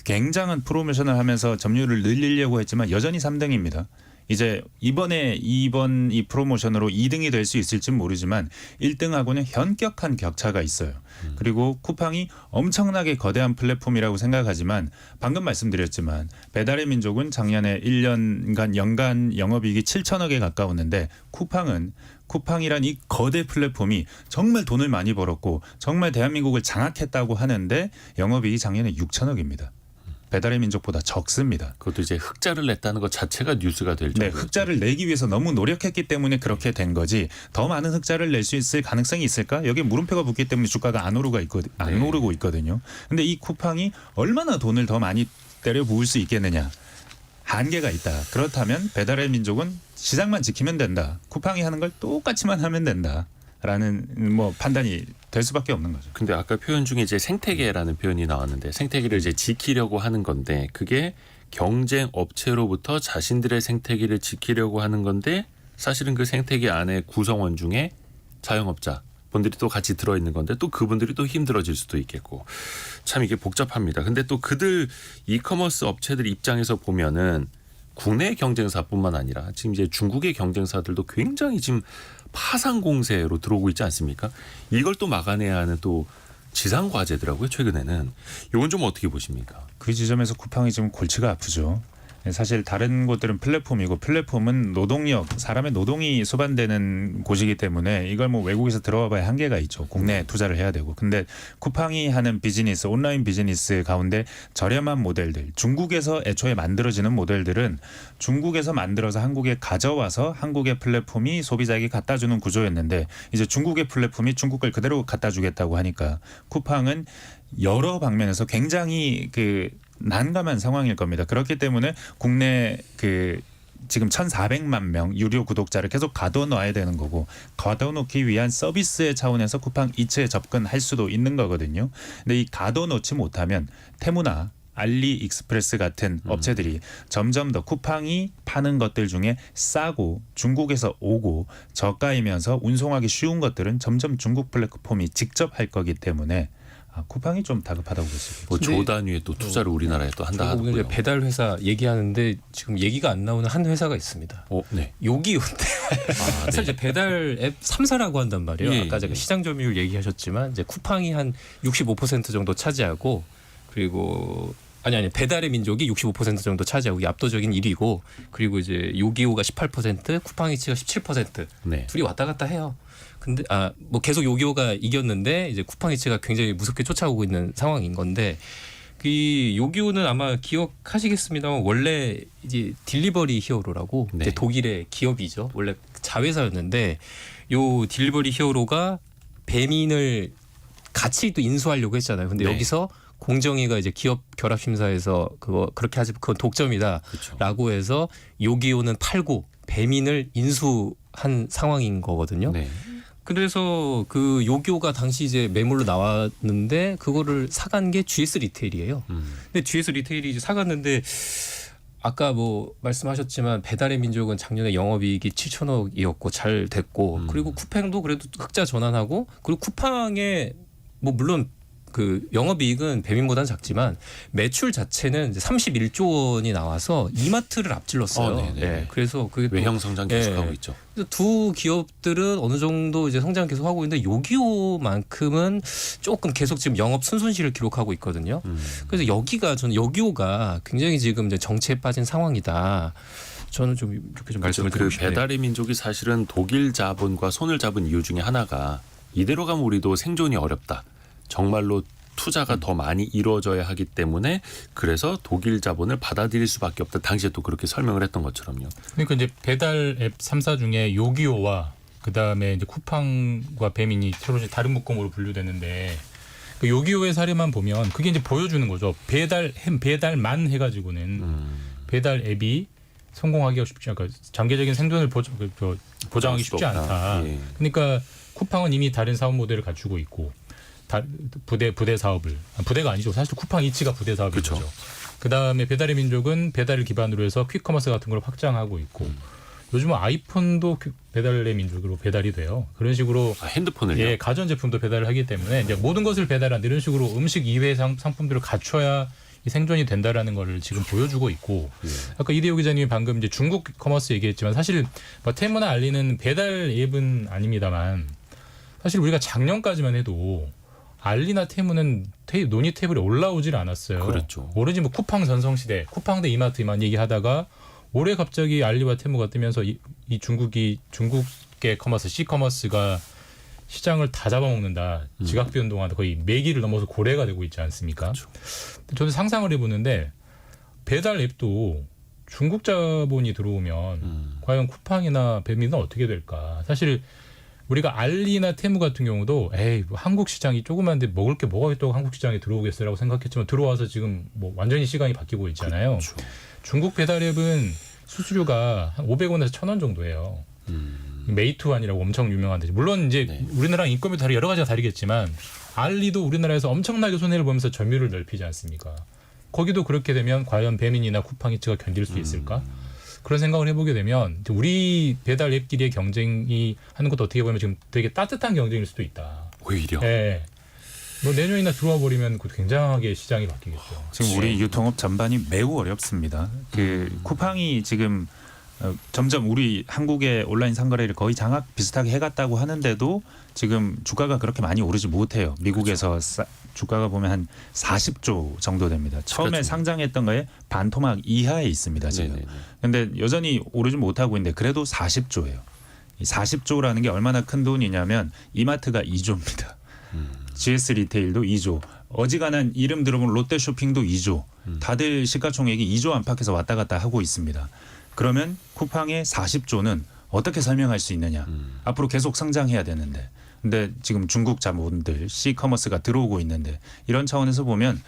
굉장한 프로모션을 하면서 점유율을 늘리려고 했지만 여전히 3등입니다. 이제 이번 이 프로모션으로 2등이 될 수 있을지 모르지만 1등하고는 현격한 격차가 있어요. 그리고 쿠팡이 엄청나게 거대한 플랫폼이라고 생각하지만 방금 말씀드렸지만 배달의 민족은 작년에 1년간 연간 영업이익이 7천억에 가까웠는데 쿠팡이란 이 거대 플랫폼이 정말 돈을 많이 벌었고 정말 대한민국을 장악했다고 하는데 영업이익이 작년에 6천억입니다. 배달의 민족보다 적습니다. 그것도 이제 흑자를 냈다는 것 자체가 뉴스가 될 네, 정도로. 흑자를 내기 위해서 너무 노력했기 때문에 그렇게 된 거지. 더 많은 흑자를 낼 수 있을 가능성이 있을까? 여기에 물음표가 붙기 때문에 주가가 안 오르고 있거든요. 근데 이 쿠팡이 얼마나 돈을 더 많이 때려 부을 수 있겠느냐? 한계가 있다. 그렇다면 배달의 민족은 시장만 지키면 된다. 쿠팡이 하는 걸 똑같이만 하면 된다라는 뭐 판단이 될 수밖에 없는 거죠. 근데 아까 표현 중에 이제 생태계라는 표현이 나왔는데 생태계를 이제 지키려고 하는 건데 그게 경쟁 업체로부터 자신들의 생태계를 지키려고 하는 건데 사실은 그 생태계 안에 구성원 중에 자영업자 분들이 또 같이 들어있는 건데 또 그분들이 또 힘들어질 수도 있겠고 참 이게 복잡합니다. 근데 또 그들 이커머스 업체들 입장에서 보면은 국내 경쟁사뿐만 아니라 지금 이제 중국의 경쟁사들도 굉장히 지금 파상 공세로 들어오고 있지 않습니까? 이걸 또 막아내야 하는 또 지상 과제더라고요. 최근에는 이건 좀 어떻게 보십니까? 그 지점에서 쿠팡이 지금 골치가 아프죠. 사실 다른 곳들은 플랫폼이고 플랫폼은 노동력, 사람의 노동이 수반되는 곳이기 때문에 이걸 뭐 외국에서 들어와 봐야 한계가 있죠. 국내에 투자를 해야 되고. 근데 쿠팡이 하는 비즈니스, 온라인 비즈니스 가운데 저렴한 모델들, 중국에서 애초에 만들어지는 모델들은 중국에서 만들어서 한국에 가져와서 한국의 플랫폼이 소비자에게 갖다 주는 구조였는데 이제 중국의 플랫폼이 중국 걸 그대로 갖다 주겠다고 하니까 쿠팡은 여러 방면에서 굉장히 그 난감한 상황일 겁니다. 그렇기 때문에 국내 그 지금 1,400만 명 유료 구독자를 계속 가둬놔야 되는 거고 가둬놓기 위한 서비스의 차원에서 쿠팡 이체에 접근할 수도 있는 거거든요. 근데 이 가둬놓지 못하면 테무나 알리익스프레스 같은 업체들이 점점 더 쿠팡이 파는 것들 중에 싸고 중국에서 오고 저가이면서 운송하기 쉬운 것들은 점점 중국 플랫폼이 직접 할 거기 때문에 쿠팡이 좀 다급하다고 볼 수 있겠죠. 뭐 조 단위의 또 투자를 우리나라에 또 한다 오늘 하고요. 배달 회사 얘기하는데 지금 얘기가 안 나오는 한 회사가 있습니다. 네. 요기요인데 사실 이제 배달 앱 3사라고 한단 말이에요. 예, 아까 제가 예. 시장 점유율 얘기하셨지만 이제 쿠팡이 한 65% 정도 차지하고 그리고 아니 배달의 민족이 65% 정도 차지하고 압도적인 1위고 그리고 이제 요기요가 18%, 쿠팡이츠가 17% 네. 둘이 왔다 갔다 해요. 근데 뭐 계속 요기요가 이겼는데 이제 쿠팡이츠가 굉장히 무섭게 쫓아오고 있는 상황인 건데 그 요기요는 아마 기억하시겠습니다만 원래 이제 딜리버리 히어로라고 네. 이제 독일의 기업이죠. 원래 자회사였는데 요 딜리버리 히어로가 배민을 같이 또 인수하려고 했잖아요. 근데 네. 여기서 공정위가 이제 기업 결합 심사에서 그거 그렇게 하지 그건 독점이다라고 그렇죠. 해서 요기요는 팔고 배민을 인수한 상황인 거거든요. 네. 그래서 그 요기요가 당시 이제 매물로 나왔는데 그거를 사간 게 GS 리테일이에요. 근데 GS 리테일이 이제 사갔는데 아까 뭐 말씀하셨지만 배달의 민족은 작년에 영업이익이 7천억이었고 잘 됐고 그리고 쿠팡도 그래도 흑자 전환하고 그리고 쿠팡에 뭐 물론 그 영업이익은 배민보다는 작지만 매출 자체는 이제 31조 원이 나와서 이마트를 앞질렀어요. 네네. 그래서 그게 또 외형 성장 계속하고 있죠. 그래서 두 기업들은 어느 정도 이제 성장 계속하고 있는데 요기요만큼은 조금 계속 지금 영업 순손실을 기록하고 있거든요. 그래서 여기가 저는 요기요가 굉장히 지금 이제 정체에 빠진 상황이다. 저는 좀 이렇게 좀 말씀을 드리고 그 싶네요. 배달의 민족이 사실은 독일 자본과 손을 잡은 이유 중에 하나가 이대로 가면 우리도 생존이 어렵다. 정말로 투자가 더 많이 이루어져야 하기 때문에 그래서 독일 자본을 받아들일 수밖에 없다. 당시에 또 그렇게 설명을 했던 것처럼요. 그러니까 이제 배달 앱 3사 중에 요기요와 그다음에 이제 쿠팡과 배민이 서로 이제 다른 묶음으로 분류되는데 그 요기요의 사례만 보면 그게 이제 보여주는 거죠. 배달만 해가지고는 배달 앱이 성공하기가 쉽지 않고 장기적인 생존을 보장하기 쉽지 않다. 예. 그러니까 쿠팡은 이미 다른 사업 모델을 갖추고 있고 부대 사업을 부대가 아니죠. 사실 쿠팡 이치가 부대 사업인 그쵸. 거죠. 그다음에 배달의 민족은 배달을 기반으로 해서 퀵커머스 같은 걸 확장하고 있고 요즘은 아이폰도 배달의 민족으로 배달이 돼요. 그런 식으로 핸드폰을요? 예, 가전 제품도 배달을 하기 때문에 이제 모든 것을 배달한 이런 식으로 음식 이외의 상품들을 갖춰야 이 생존이 된다라는 거를 지금 보여주고 있고 아까 이대호 기자님이 방금 이제 중국 커머스 얘기했지만 사실 뭐 테무나 알리는 배달 앱은 아닙니다만 사실 우리가 작년까지만 해도 알리나 테무는 논의 테이블에 올라오질 않았어요. 그렇죠. 오로지 뭐 쿠팡 전성시대, 쿠팡 대 이마트만 얘기하다가 올해 갑자기 알리와 테무가 뜨면서 이 중국의 커머스, C커머스가 시장을 다 잡아먹는다. 지각 변동하다. 거의 매기를 넘어서 고래가 되고 있지 않습니까? 그렇죠. 저는 상상을 해보는데 배달 앱도 중국 자본이 들어오면 과연 쿠팡이나 배민은 어떻게 될까? 사실 우리가 알리나 테무 같은 경우도 뭐 한국 시장이 조그만데 먹을 게 뭐가 있다고 한국 시장에 들어오겠어라고 생각했지만 들어와서 지금 뭐 완전히 시간이 바뀌고 있잖아요. 그렇죠. 중국 배달앱은 수수료가 한 500원에서 1,000원 정도예요. 메이투안이라고 엄청 유명한데 물론 이제 네. 우리나라랑 인건비도 다르고 여러 가지가 다르겠지만 알리도 우리나라에서 엄청나게 손해를 보면서 점유율을 넓히지 않습니까? 거기도 그렇게 되면 과연 배민이나 쿠팡이츠가 견딜 수 있을까? 그런 생각을 해보게 되면 우리 배달 앱끼리의 경쟁이 하는 것도 어떻게 보면 지금 되게 따뜻한 경쟁일 수도 있다. 오히려. 네. 뭐 내년이나 들어와 버리면 굉장하게 시장이 바뀌겠죠. 지금 우리 유통업 전반이 매우 어렵습니다. 그 쿠팡이 지금 점점 우리 한국의 온라인 상거래를 거의 장악 비슷하게 해갔다고 하는데도 지금 주가가 그렇게 많이 오르지 못해요. 미국에서 주가가 보면 한 40조 정도 됩니다. 처음에 그렇죠. 상장했던 거에 반토막 이하에 있습니다. 지금. 그런데 여전히 오르지 못하고 있는데 그래도 40조예요. 이 40조라는 게 얼마나 큰 돈이냐면 이마트가 2조입니다. GS 리테일도 2조. 어지간한 이름 들어본 롯데쇼핑도 2조. 다들 시가총액이 2조 안팎에서 왔다 갔다 하고 있습니다. 그러면 쿠팡의 40조는 어떻게 설명할 수 있느냐. 앞으로 계속 성장해야 되는데. 근데 지금 중국 자본들 C커머스가 들어오고 있는데 이런 차원에서 보면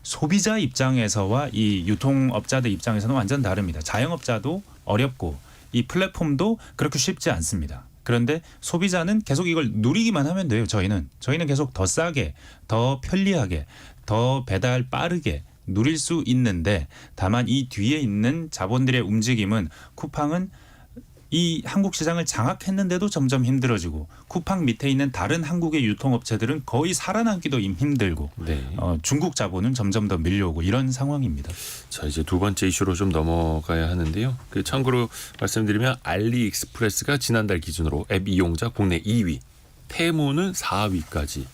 소비자 입장에서와 이 유통업자들 입장에서는 완전 다릅니다. 자영업자도 어렵고 이 플랫폼도 그렇게 쉽지 않습니다. 그런데 소비자는 계속 이걸 누리기만 하면 돼요. 저희는 계속 더 싸게, 더 편리하게, 더 배달 빠르게 누릴 수 있는데 다만 이 뒤에 있는 자본들의 움직임은 쿠팡은 이 한국 시장을 장악했는데도 점점 힘들어지고 쿠팡 밑에 있는 다른 한국의 유통업체들은 거의 살아남기도 힘들고 네. 중국 자본은 점점 더 밀려오고 이런 상황입니다. 자, 이제 두 번째 이슈로 좀 넘어가야 하는데요. 그 참고로 말씀드리면 알리익스프레스가 지난달 기준으로 앱 이용자 국내 2위, 테무는 4위까지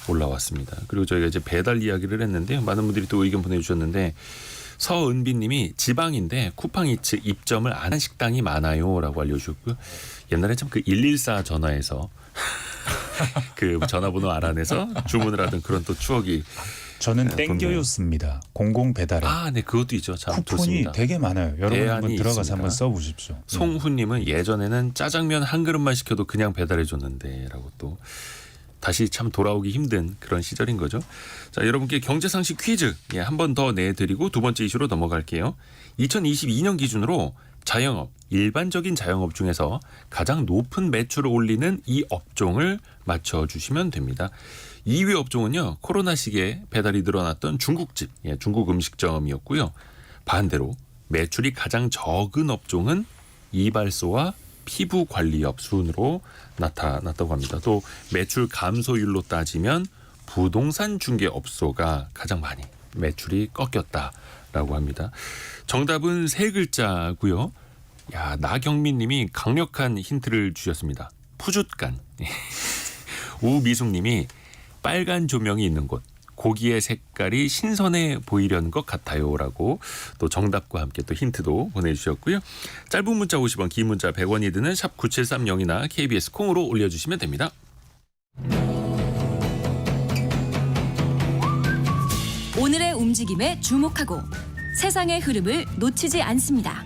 올라왔습니다. 그리고 저희가 이제 배달 이야기를 했는데요. 많은 분들이 또 의견 보내주셨는데 서은비님이 지방인데 쿠팡이츠 입점을 안 한 식당이 많아요라고 알려주셨고요. 옛날에 참 그 114 전화해서 그 전화번호 알아내서 주문을 하던 그런 또 추억이 저는 네, 땡겨요습니다. 공공 배달에 네, 그것도 있죠. 참 쿠폰이 좋습니다. 되게 많아요. 여러분 대안이 한번 들어가서 있습니다. 한번 써보십시오. 송후님은 예전에는 짜장면 한 그릇만 시켜도 그냥 배달해줬는데라고 또 다시 참 돌아오기 힘든 그런 시절인 거죠. 자, 여러분께 경제상식 퀴즈 한 번 더 내드리고 두 번째 이슈로 넘어갈게요. 2022년 기준으로 자영업, 일반적인 자영업 중에서 가장 높은 매출을 올리는 이 업종을 맞춰주시면 됩니다. 2위 업종은요. 코로나 시기에 배달이 늘어났던 중국집, 중국 음식점이었고요. 반대로 매출이 가장 적은 업종은 이발소와 피부관리업 순으로 나타났다고 합니다. 또 매출 감소율로 따지면 부동산 중개업소가 가장 많이 매출이 꺾였다라고 합니다. 정답은 세 글자고요. 나경민 님이 강력한 힌트를 주셨습니다. 푸줏간. 우미숙 님이 빨간 조명이 있는 곳. 고기의 색깔이 신선해 보이려는 것 같아요라고 또 정답과 함께 또 힌트도 보내주셨고요. 짧은 문자 50원, 긴 문자 100원이 드는 샵 9730이나 KBS 콩으로 올려주시면 됩니다. 오늘의 움직임에 주목하고 세상의 흐름을 놓치지 않습니다.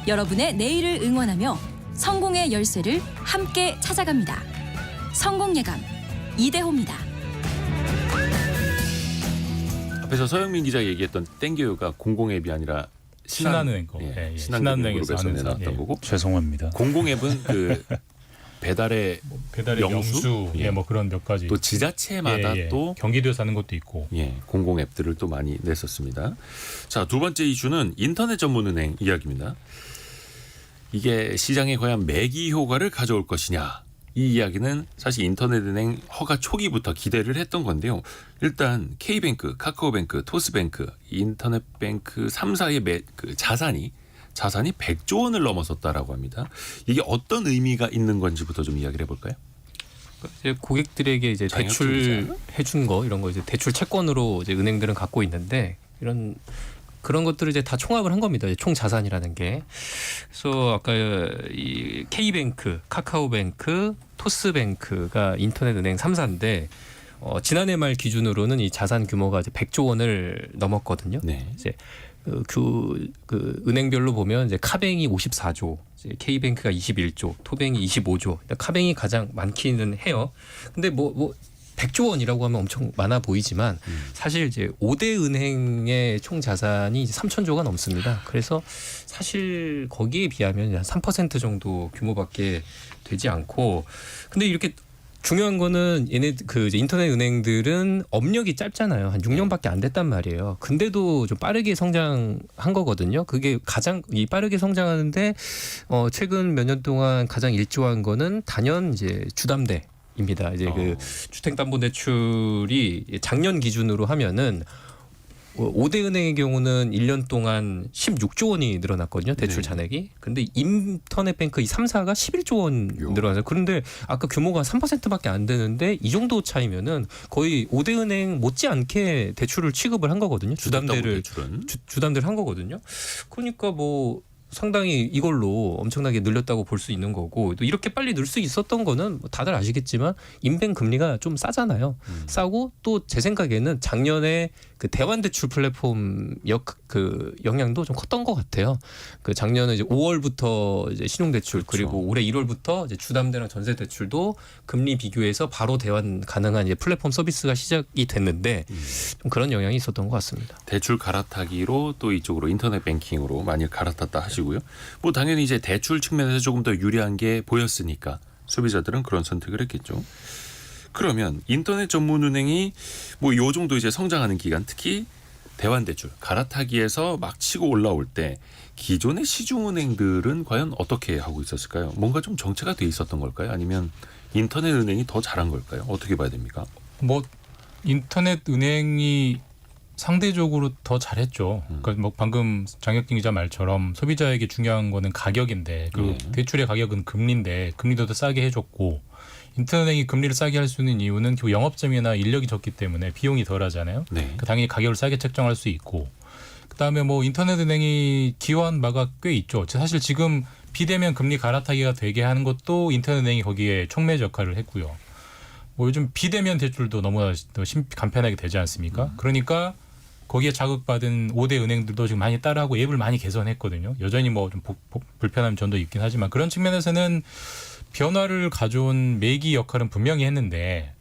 여러분의 내일을 응원하며 성공의 열쇠를 함께 찾아갑니다. 성공예감 이대호입니다. 앞에서 서영민 기자 얘기했던 땡겨요가 공공앱이 아니라 신한은행 거. 신한은행에서 하는 내놨던 거고 죄송합니다. 공공앱은 그 배달의 영수 뭐 그런 몇 가지 또 지자체마다 또 경기도에서 하는 것도 있고 공공 앱들을 또 많이 냈었습니다. 자, 두 번째 이슈는 인터넷 전문은행 이야기입니다. 이게 시장에 과연 매기 효과를 가져올 것이냐. 이 이야기는 사실 인터넷은행 허가 초기부터 기대를 했던 건데요. 일단 K뱅크, 카카오뱅크, 토스뱅크, 인터넷뱅크 3사의 자산이 100조 원을 넘어섰다라고 합니다. 이게 어떤 의미가 있는 건지부터 좀 이야기를 해볼까요? 이제 고객들에게 이제 대출 해준 거 이런 거 이제 대출 채권으로 이제 은행들은 갖고 있는데 그런 것들을 이제 다 총합을 한 겁니다. 총 자산이라는 게. 그래서 아까 이 K뱅크, 카카오뱅크, 토스뱅크가 인터넷 은행 3사인데 지난해 말 기준으로는 이 자산 규모가 이제 100조 원을 넘었거든요. 네. 이제 그 은행별로 보면 이제 카뱅이 54조, 이제 K뱅크가 21조, 토뱅이 25조. 카뱅이 가장 많기는 해요. 근데 뭐 100조 원이라고 하면 엄청 많아 보이지만 사실 이제 5대 은행의 총 자산이 이제 3,000조가 넘습니다. 그래서 사실 거기에 비하면 한 3% 정도 규모밖에 되지 않고 근데 이렇게 중요한 거는 얘네 그 이제 인터넷 은행들은 업력이 짧잖아요. 한 6년밖에 안 됐단 말이에요. 근데도 좀 빠르게 성장한 거거든요. 그게 가장 이 빠르게 성장하는데 최근 몇 년 동안 가장 일조한 거는 단연 이제 주담대입니다. 이제 그 주택담보대출이 작년 기준으로 하면은 5대 은행의 경우는 1년 동안 16조 원이 늘어났거든요. 대출 네. 잔액이. 근데 인터넷뱅크 이 3사가 11조 원 늘어났어요. 그런데 아까 규모가 3%밖에 안 되는데 이 정도 차이면은 거의 5대 은행 못지않게 대출을 취급을 한 거거든요. 주담대를 주담대를 한 거거든요. 그러니까 뭐 상당히 이걸로 엄청나게 늘렸다고 볼 수 있는 거고 또 이렇게 빨리 늘 수 있었던 거는 다들 아시겠지만 인뱅 금리가 좀 싸잖아요. 싸고 또 제 생각에는 작년에 그 대환대출 플랫폼 그 영향도 좀 컸던 것 같아요. 그 작년에 이제 5월부터 이제 신용대출 그렇죠. 그리고 올해 1월부터 이제 주담대랑 전세대출도 금리 비교해서 바로 대환 가능한 이제 플랫폼 서비스가 시작이 됐는데 좀 그런 영향이 있었던 것 같습니다. 대출 갈아타기로 또 이쪽으로 인터넷 뱅킹으로 많이 갈아탔다 하시고요. 뭐 당연히 이제 대출 측면에서 조금 더 유리한 게 보였으니까 소비자들은 그런 선택을 했겠죠. 그러면 인터넷 전문 은행이 뭐 요 정도 이제 성장하는 기간 특히 대환대출 갈아타기에서 막 치고 올라올 때 기존의 시중은행들은 과연 어떻게 하고 있었을까요? 뭔가 좀 정체가 돼 있었던 걸까요? 아니면 인터넷 은행이 더 잘한 걸까요? 어떻게 봐야 됩니까? 뭐 인터넷 은행이 상대적으로 더 잘했죠. 그러니까 뭐 방금 장혁진 기자 말처럼 소비자에게 중요한 거는 가격인데 그 대출의 가격은 금리인데 금리도 더 싸게 해줬고 인터넷은행이 금리를 싸게 할 수 있는 이유는 결국 영업점이나 인력이 적기 때문에 비용이 덜하잖아요. 네. 당연히 가격을 싸게 책정할 수 있고 그다음에 뭐 인터넷은행이 기여한 바가 꽤 있죠. 사실 지금 비대면 금리 갈아타기가 되게 하는 것도 인터넷은행이 거기에 촉매적 역할을 했고요. 뭐 요즘 비대면 대출도 너무나 더 간편하게 되지 않습니까? 그러니까 거기에 자극받은 5대 은행들도 지금 많이 따라하고 앱을 많이 개선했거든요. 여전히 뭐 좀 불편한 점도 있긴 하지만 그런 측면에서는 변화를 가져온 매기 역할은 분명히 했는데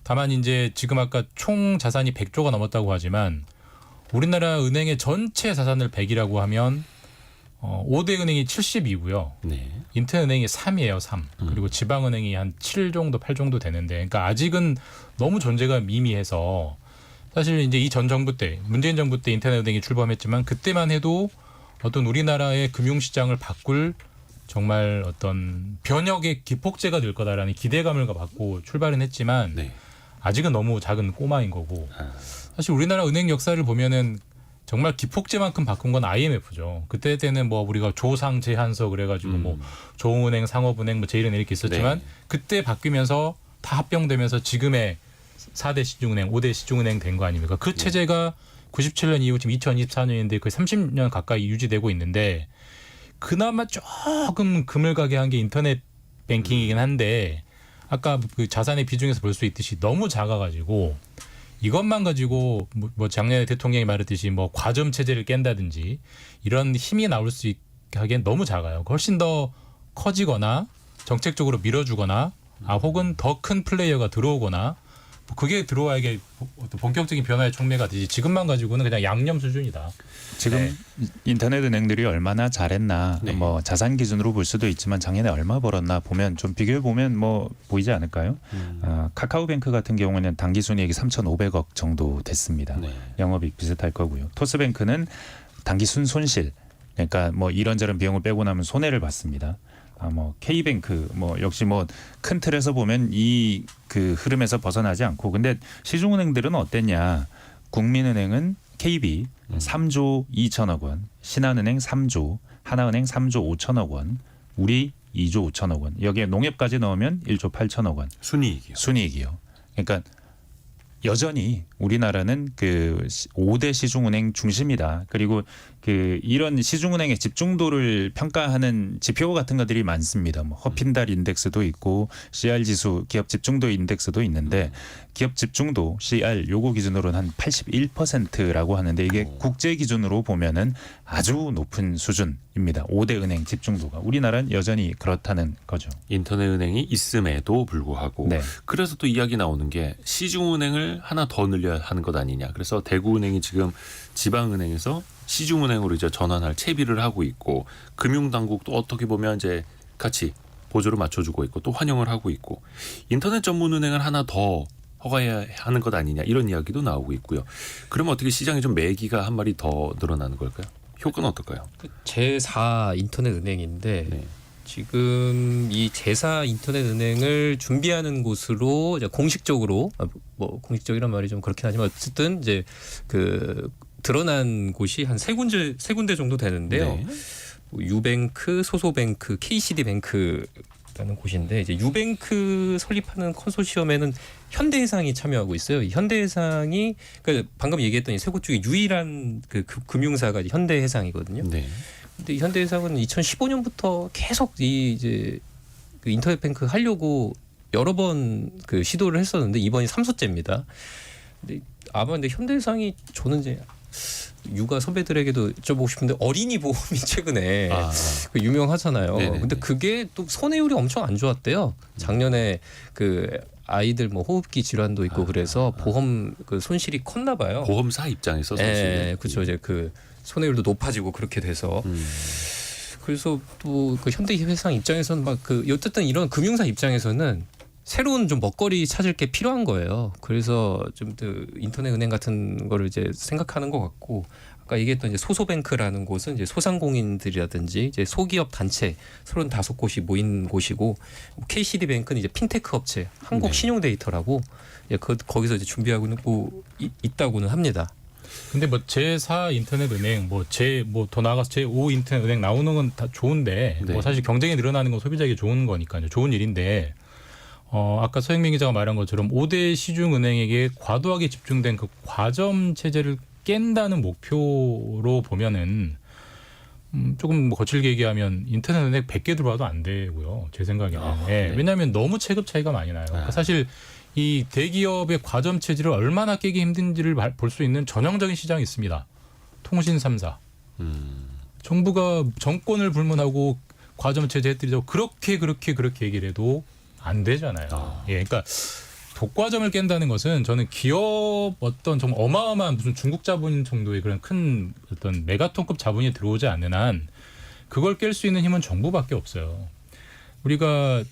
다만 이제 지금 아까 총 자산이 100조가 넘었다고 하지만 우리나라 은행의 전체 자산을 100이라고 하면 5대 은행이 70이고요. 네. 인터은행이 3이에요. 3. 그리고 지방은행이 한 7 정도 8 정도 되는데 그러니까 아직은 너무 존재가 미미해서 사실 이제 이 전 정부 때 문재인 정부 때 인터넷은행이 출범했지만 그때만 해도 어떤 우리나라의 금융시장을 바꿀 정말 어떤 변혁의 기폭제가 될 거다라는 기대감을 갖고 출발은 했지만 네. 아직은 너무 작은 꼬마인 거고 사실 우리나라 은행 역사를 보면은 정말 기폭제만큼 바꾼 건 IMF죠. 그때 때는 뭐 우리가 조상 제한서 그래가지고 뭐 조은행, 상업은행, 뭐 제일은행 이렇게 있었지만 네. 그때 바뀌면서 다 합병되면서 지금의 4대 시중은행, 5대 시중은행 된 거 아닙니까? 그 체제가 97년 이후 지금 2024년인데 거의 30년 가까이 유지되고 있는데 그나마 조금 금을 가게 한 게 인터넷 뱅킹이긴 한데 아까 그 자산의 비중에서 볼 수 있듯이 너무 작아가지고 이것만 가지고 뭐 작년에 대통령이 말했듯이 뭐 과점 체제를 깬다든지 이런 힘이 나올 수 있게 하기엔 너무 작아요. 훨씬 더 커지거나 정책적으로 밀어주거나 혹은 더 큰 플레이어가 들어오거나 그게 들어와야 이게 본격적인 변화의 촉매가 되지 지금만 가지고는 그냥 양념 수준이다. 지금 네. 인터넷 은행들이 얼마나 잘했나 네. 뭐 자산 기준으로 볼 수도 있지만 작년에 얼마 벌었나 보면 좀 비교해 보면 뭐 보이지 않을까요? 카카오뱅크 같은 경우는 당기 순이익이 3,500억 정도 됐습니다. 네. 영업이익 비슷할 거고요. 토스뱅크는 당기 순 손실 그러니까 뭐 이런저런 비용을 빼고 나면 손해를 봤습니다. 뭐 K뱅크 뭐 역시 뭐 큰 틀에서 보면 이 그 흐름에서 벗어나지 않고 근데 시중은행들은 어땠냐? 국민은행은 KB 3조 2천억 원, 신한은행 3조, 하나은행 3조 5천억 원, 우리 2조 5천억 원. 여기에 농협까지 넣으면 1조 8천억 원. 순이익이요. 순이익이요. 그러니까 여전히 우리나라는 그 5대 시중은행 중심이다. 그리고 그 이런 시중은행의 집중도를 평가하는 지표 같은 것들이 많습니다. 뭐 허핀달 인덱스도 있고 CR 지수 기업 집중도 인덱스도 있는데 기업 집중도 CR 요거 기준으로는 한 81%라고 하는데 이게 국제 기준으로 보면은 아주 높은 수준. 입니다. 5대 은행 집중도가. 우리나라는 여전히 그렇다는 거죠. 인터넷 은행이 있음에도 불구하고 네. 그래서 또 이야기 나오는 게 시중은행을 하나 더 늘려야 하는 것 아니냐. 그래서 대구은행이 지금 지방은행에서 시중은행으로 이제 전환할 채비를 하고 있고 금융당국도 어떻게 보면 이제 같이 보조를 맞춰주고 있고 또 환영을 하고 있고 인터넷 전문은행을 하나 더 허가해야 하는 것 아니냐 이런 이야기도 나오고 있고요. 그러면 어떻게 시장에 좀 매기가 한 마리 더 늘어나는 걸까요? 효과는 어떨까요? 제4 인터넷 은행인데 네. 지금 이 제4 인터넷 은행을 준비하는 곳으로 이제 공식적으로 뭐 공식적이란 말이 좀 그렇긴 하지만 어쨌든 이제 그 드러난 곳이 한 세 군데 정도 되는데요. 네. 뭐 유뱅크, 소소뱅크, KCD뱅크라는 곳인데 이제 유뱅크 설립하는 컨소시엄에는 현대해상이 참여하고 있어요. 이 현대해상이 그러니까 방금 얘기했던 이 세 곳 중에 유일한 그 금융사가 현대해상이거든요. 네. 근데 이 현대해상은 2015년부터 계속 이 이제 그 인터넷 뱅크 하려고 여러 번 그 시도를 했었는데 이번이 3수째입니다. 근데 현대해상이 저는 이제 육아 선배들에게도 여쭤보고 싶은데 어린이 보험이 최근에 그 유명하잖아요. 네네네. 근데 그게 또 손해율이 엄청 안 좋았대요. 작년에 그 아이들 뭐 호흡기 질환도 있고 그래서 보험 그 손실이 컸나 봐요. 보험사 입장에서 사실 예, 그렇죠. 이제 그 손해율도 높아지고 그렇게 돼서 그래서 또 그 현대해상 입장에서는 막 그 어쨌든 이런 금융사 입장에서는 새로운 좀 먹거리 찾을 게 필요한 거예요. 그래서 좀 그 인터넷 은행 같은 거를 이제 생각하는 것 같고 아까 얘기했던 이제 소소뱅크라는 곳은 이제 소상공인들이라든지 이제 소기업 단체 35곳이 모인 곳이고 KCD뱅크는 이제 핀테크 업체 한국신용데이터라고 거기서 이제 준비하고 있다고는 합니다. 근데 뭐 제4 인터넷 은행 뭐 더 나아가서 제5 인터넷 은행 나오는 건 다 좋은데 네. 뭐 사실 경쟁이 늘어나는 건 소비자에게 좋은 거니까요. 좋은 일인데 아까 서영민 기자가 말한 것처럼 5대 시중은행에게 과도하게 집중된 그 과점 체제를 깬다는 목표로 보면은 조금 뭐 거칠게 얘기하면 인터넷 은행 100개 들어와도 안 되고요. 제 생각에는. 네. 왜냐하면 너무 체급 차이가 많이 나요. 그러니까 사실 이 대기업의 과점 체제를 얼마나 깨기 힘든지를 볼 수 있는 전형적인 시장이 있습니다. 통신 3사. 정부가 정권을 불문하고 과점 체제 해드리자고 그렇게 얘기를 해도 안 되잖아요. 예, 그러니까 독과점을 깬다는 것은 저는 기업 어떤 정말 어마어마한 무슨 중국 자본 정도의 그런 큰 어떤 메가톤급 자본이 들어오지 않는 한 그걸 깰 수 있는 힘은 정부밖에 없어요. 우리가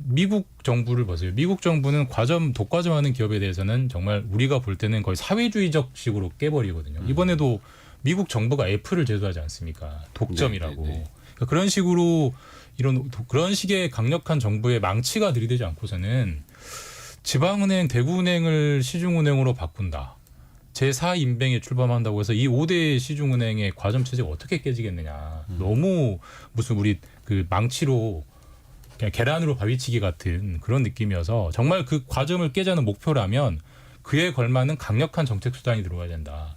미국 정부를 보세요. 미국 정부는 독과점하는 기업에 대해서는 정말 우리가 볼 때는 거의 사회주의적 식으로 깨버리거든요. 이번에도 미국 정부가 애플을 제도하지 않습니까? 독점이라고. 네. 그러니까 그런 식으로 그런 식의 강력한 정부의 망치가 들이대지 않고서는 지방은행, 대구은행을 시중은행으로 바꾼다. 제4 인뱅에 출범한다고 해서 이 5대 시중은행의 과점 체제가 어떻게 깨지겠느냐. 너무 무슨 우리 그 망치로 그냥 계란으로 바위치기 같은 그런 느낌이어서 정말 그 과점을 깨자는 목표라면 그에 걸맞는 강력한 정책 수단이 들어와야 된다라고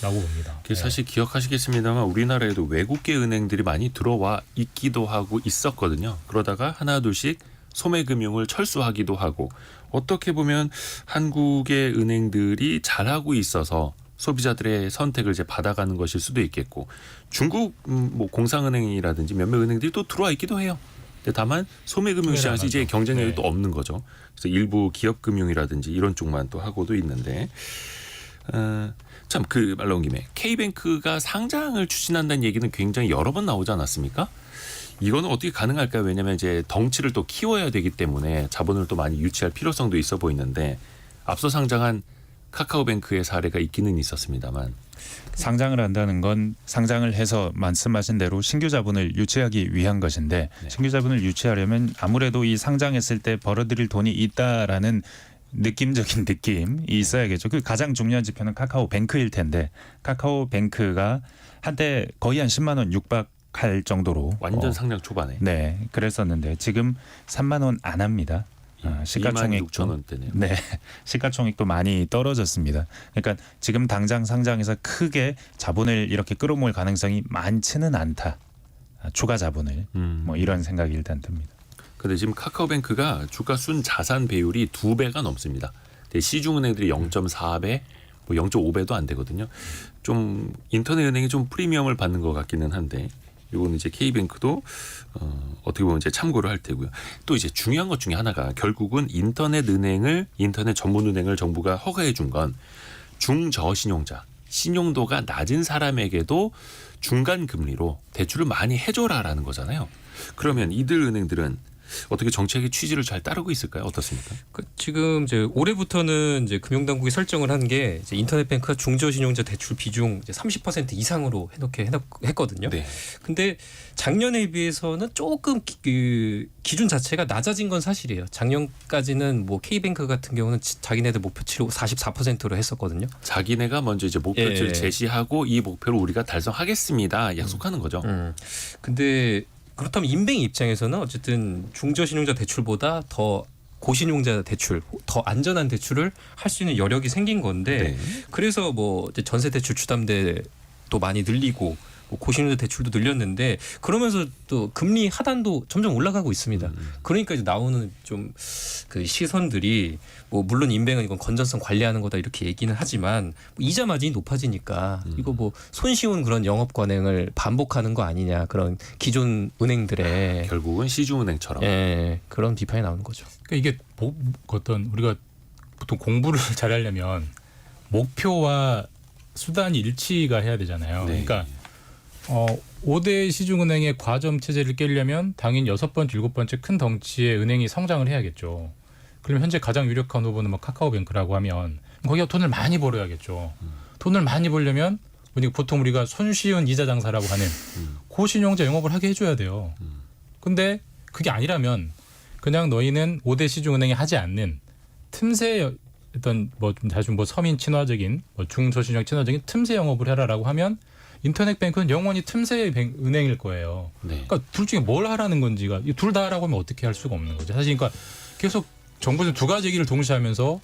봅니다. 사실 기억하시겠습니다만 우리나라에도 외국계 은행들이 많이 들어와 있기도 하고 있었거든요. 그러다가 하나 둘씩 소매금융을 철수하기도 하고 어떻게 보면 한국의 은행들이 잘하고 있어서 소비자들의 선택을 이제 받아가는 것일 수도 있겠고 중국 뭐 공상은행이라든지 몇몇 은행들이 또 들어와 있기도 해요. 다만 소매금융 시장에서 이제 경쟁력이 또 없는 거죠. 그래서 일부 기업금융이라든지 이런 쪽만 또 하고도 있는데 참 그 말 나온 김에 K뱅크가 상장을 추진한다는 얘기는 굉장히 여러 번 나오지 않았습니까? 이거는 어떻게 가능할까요? 왜냐하면 이제 덩치를 또 키워야 되기 때문에 자본을 또 많이 유치할 필요성도 있어 보이는데 앞서 상장한 카카오뱅크의 사례가 있기는 있었습니다만 상장을 한다는 건 상장을 해서 말씀하신 대로 신규 자본을 유치하기 위한 것인데 신규 자본을 유치하려면 아무래도 이 상장했을 때 벌어들일 돈이 있다라는 느낌적인 느낌이 있어야겠죠. 그 가장 중요한 지표는 카카오뱅크일 텐데 카카오뱅크가 한때 거의 한 10만 원 육박할 정도로 완전 상장 초반에 네, 그랬었는데 지금 3만 원 안 합니다. 시가총액도 26,000원대네요. 네, 시가총액도 많이 떨어졌습니다. 그러니까 지금 당장 상장해서 크게 자본을 이렇게 끌어모을 가능성이 많지는 않다. 추가 자본을 뭐 이런 생각이 일단 듭니다. 근데 지금 카카오뱅크가 주가 순 자산 배율이 2배가 넘습니다. 시중은행들이 0.4배, 뭐 0.5배도 안 되거든요. 좀 인터넷 은행이 좀 프리미엄을 받는 것 같기는 한데 이거는 이제 K뱅크도 어떻게 보면 이제 참고를 할 테고요. 또 이제 중요한 것 중에 하나가 결국은 인터넷 전문 은행을 정부가 허가해 준 건 중저신용자, 신용도가 낮은 사람에게도 중간 금리로 대출을 많이 해줘라라는 거잖아요. 그러면 이들 은행들은 어떻게 정책의 취지를 잘 따르고 있을까요? 어떻습니까? 지금 이제 올해부터는 이제 금융당국이 설정을 한 게 인터넷 뱅크가 중저신용자 대출 비중 이제 30% 이상으로 했거든요. 네. 근데 작년에 비해서는 조금 기준 자체가 낮아진 건 사실이에요. 작년까지는 뭐 K뱅크 같은 경우는 자기네들 목표치로 44%로 했었거든요. 자기네가 먼저 이제 목표치를 예. 제시하고 이 목표를 우리가 달성하겠습니다. 약속하는 거죠. 근데 그렇다면 인뱅 입장에서는 어쨌든 중저신용자 대출보다 더 고신용자 대출, 더 안전한 대출을 할 수 있는 여력이 생긴 건데 네. 그래서 뭐 이제 전세 대출 주담대도 많이 늘리고 뭐 고신용자 대출도 늘렸는데 그러면서 또 금리 하단도 점점 올라가고 있습니다. 그러니까 이제 나오는 좀 그 시선들이 뭐 물론 인뱅은 이건 건전성 관리하는 거다 이렇게 얘기는 하지만 이자 마진이 높아지니까 이거 뭐 손쉬운 그런 영업 관행을 반복하는 거 아니냐 그런 기존 은행들의 결국은 시중은행처럼. 예, 그런 비판이 나오는 거죠. 그러니까 이게 어떤 우리가 보통 공부를 잘하려면 목표와 수단이 일치가 해야 되잖아요. 네. 그러니까 5대 시중은행의 과점 체제를 깨려면 당연히 6번째, 7번째 큰 덩치의 은행이 성장을 해야겠죠. 그러면 현재 가장 유력한 후보는 뭐 카카오뱅크라고 하면 거기가 돈을 많이 벌어야겠죠. 돈을 많이 벌려면 보통 우리가 손쉬운 이자 장사라고 하는 고신용자 영업을 하게 해줘야 돼요. 근데 그게 아니라면 그냥 너희는 5대 시중은행이 하지 않는 틈새 어떤 아주 서민 친화적인 중저신용 친화적인 틈새 영업을 해라라고 하면 인터넷 뱅크는 영원히 틈새 은행일 거예요. 네. 그러니까 둘 중에 뭘 하라는 건지가 둘 다 하라고 하면 어떻게 할 수가 없는 거죠. 사실 그러니까 계속 정부는 두 가지 얘기를 동시에 하면서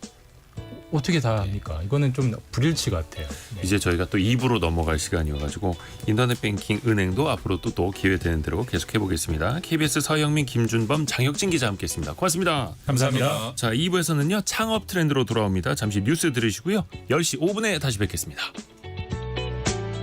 어떻게 다 합니까? 이거는 좀 불일치 같아요. 네. 이제 저희가 또 2부로 넘어갈 시간이어가지고 인터넷 뱅킹 은행도 앞으로 또 기회 되는 대로 계속해 보겠습니다. KBS 서영민, 김준범, 장혁진 기자 함께했습니다. 고맙습니다. 감사합니다. 자, 2부에서는요 창업 트렌드로 돌아옵니다. 잠시 뉴스 들으시고요. 10시 5분에 다시 뵙겠습니다.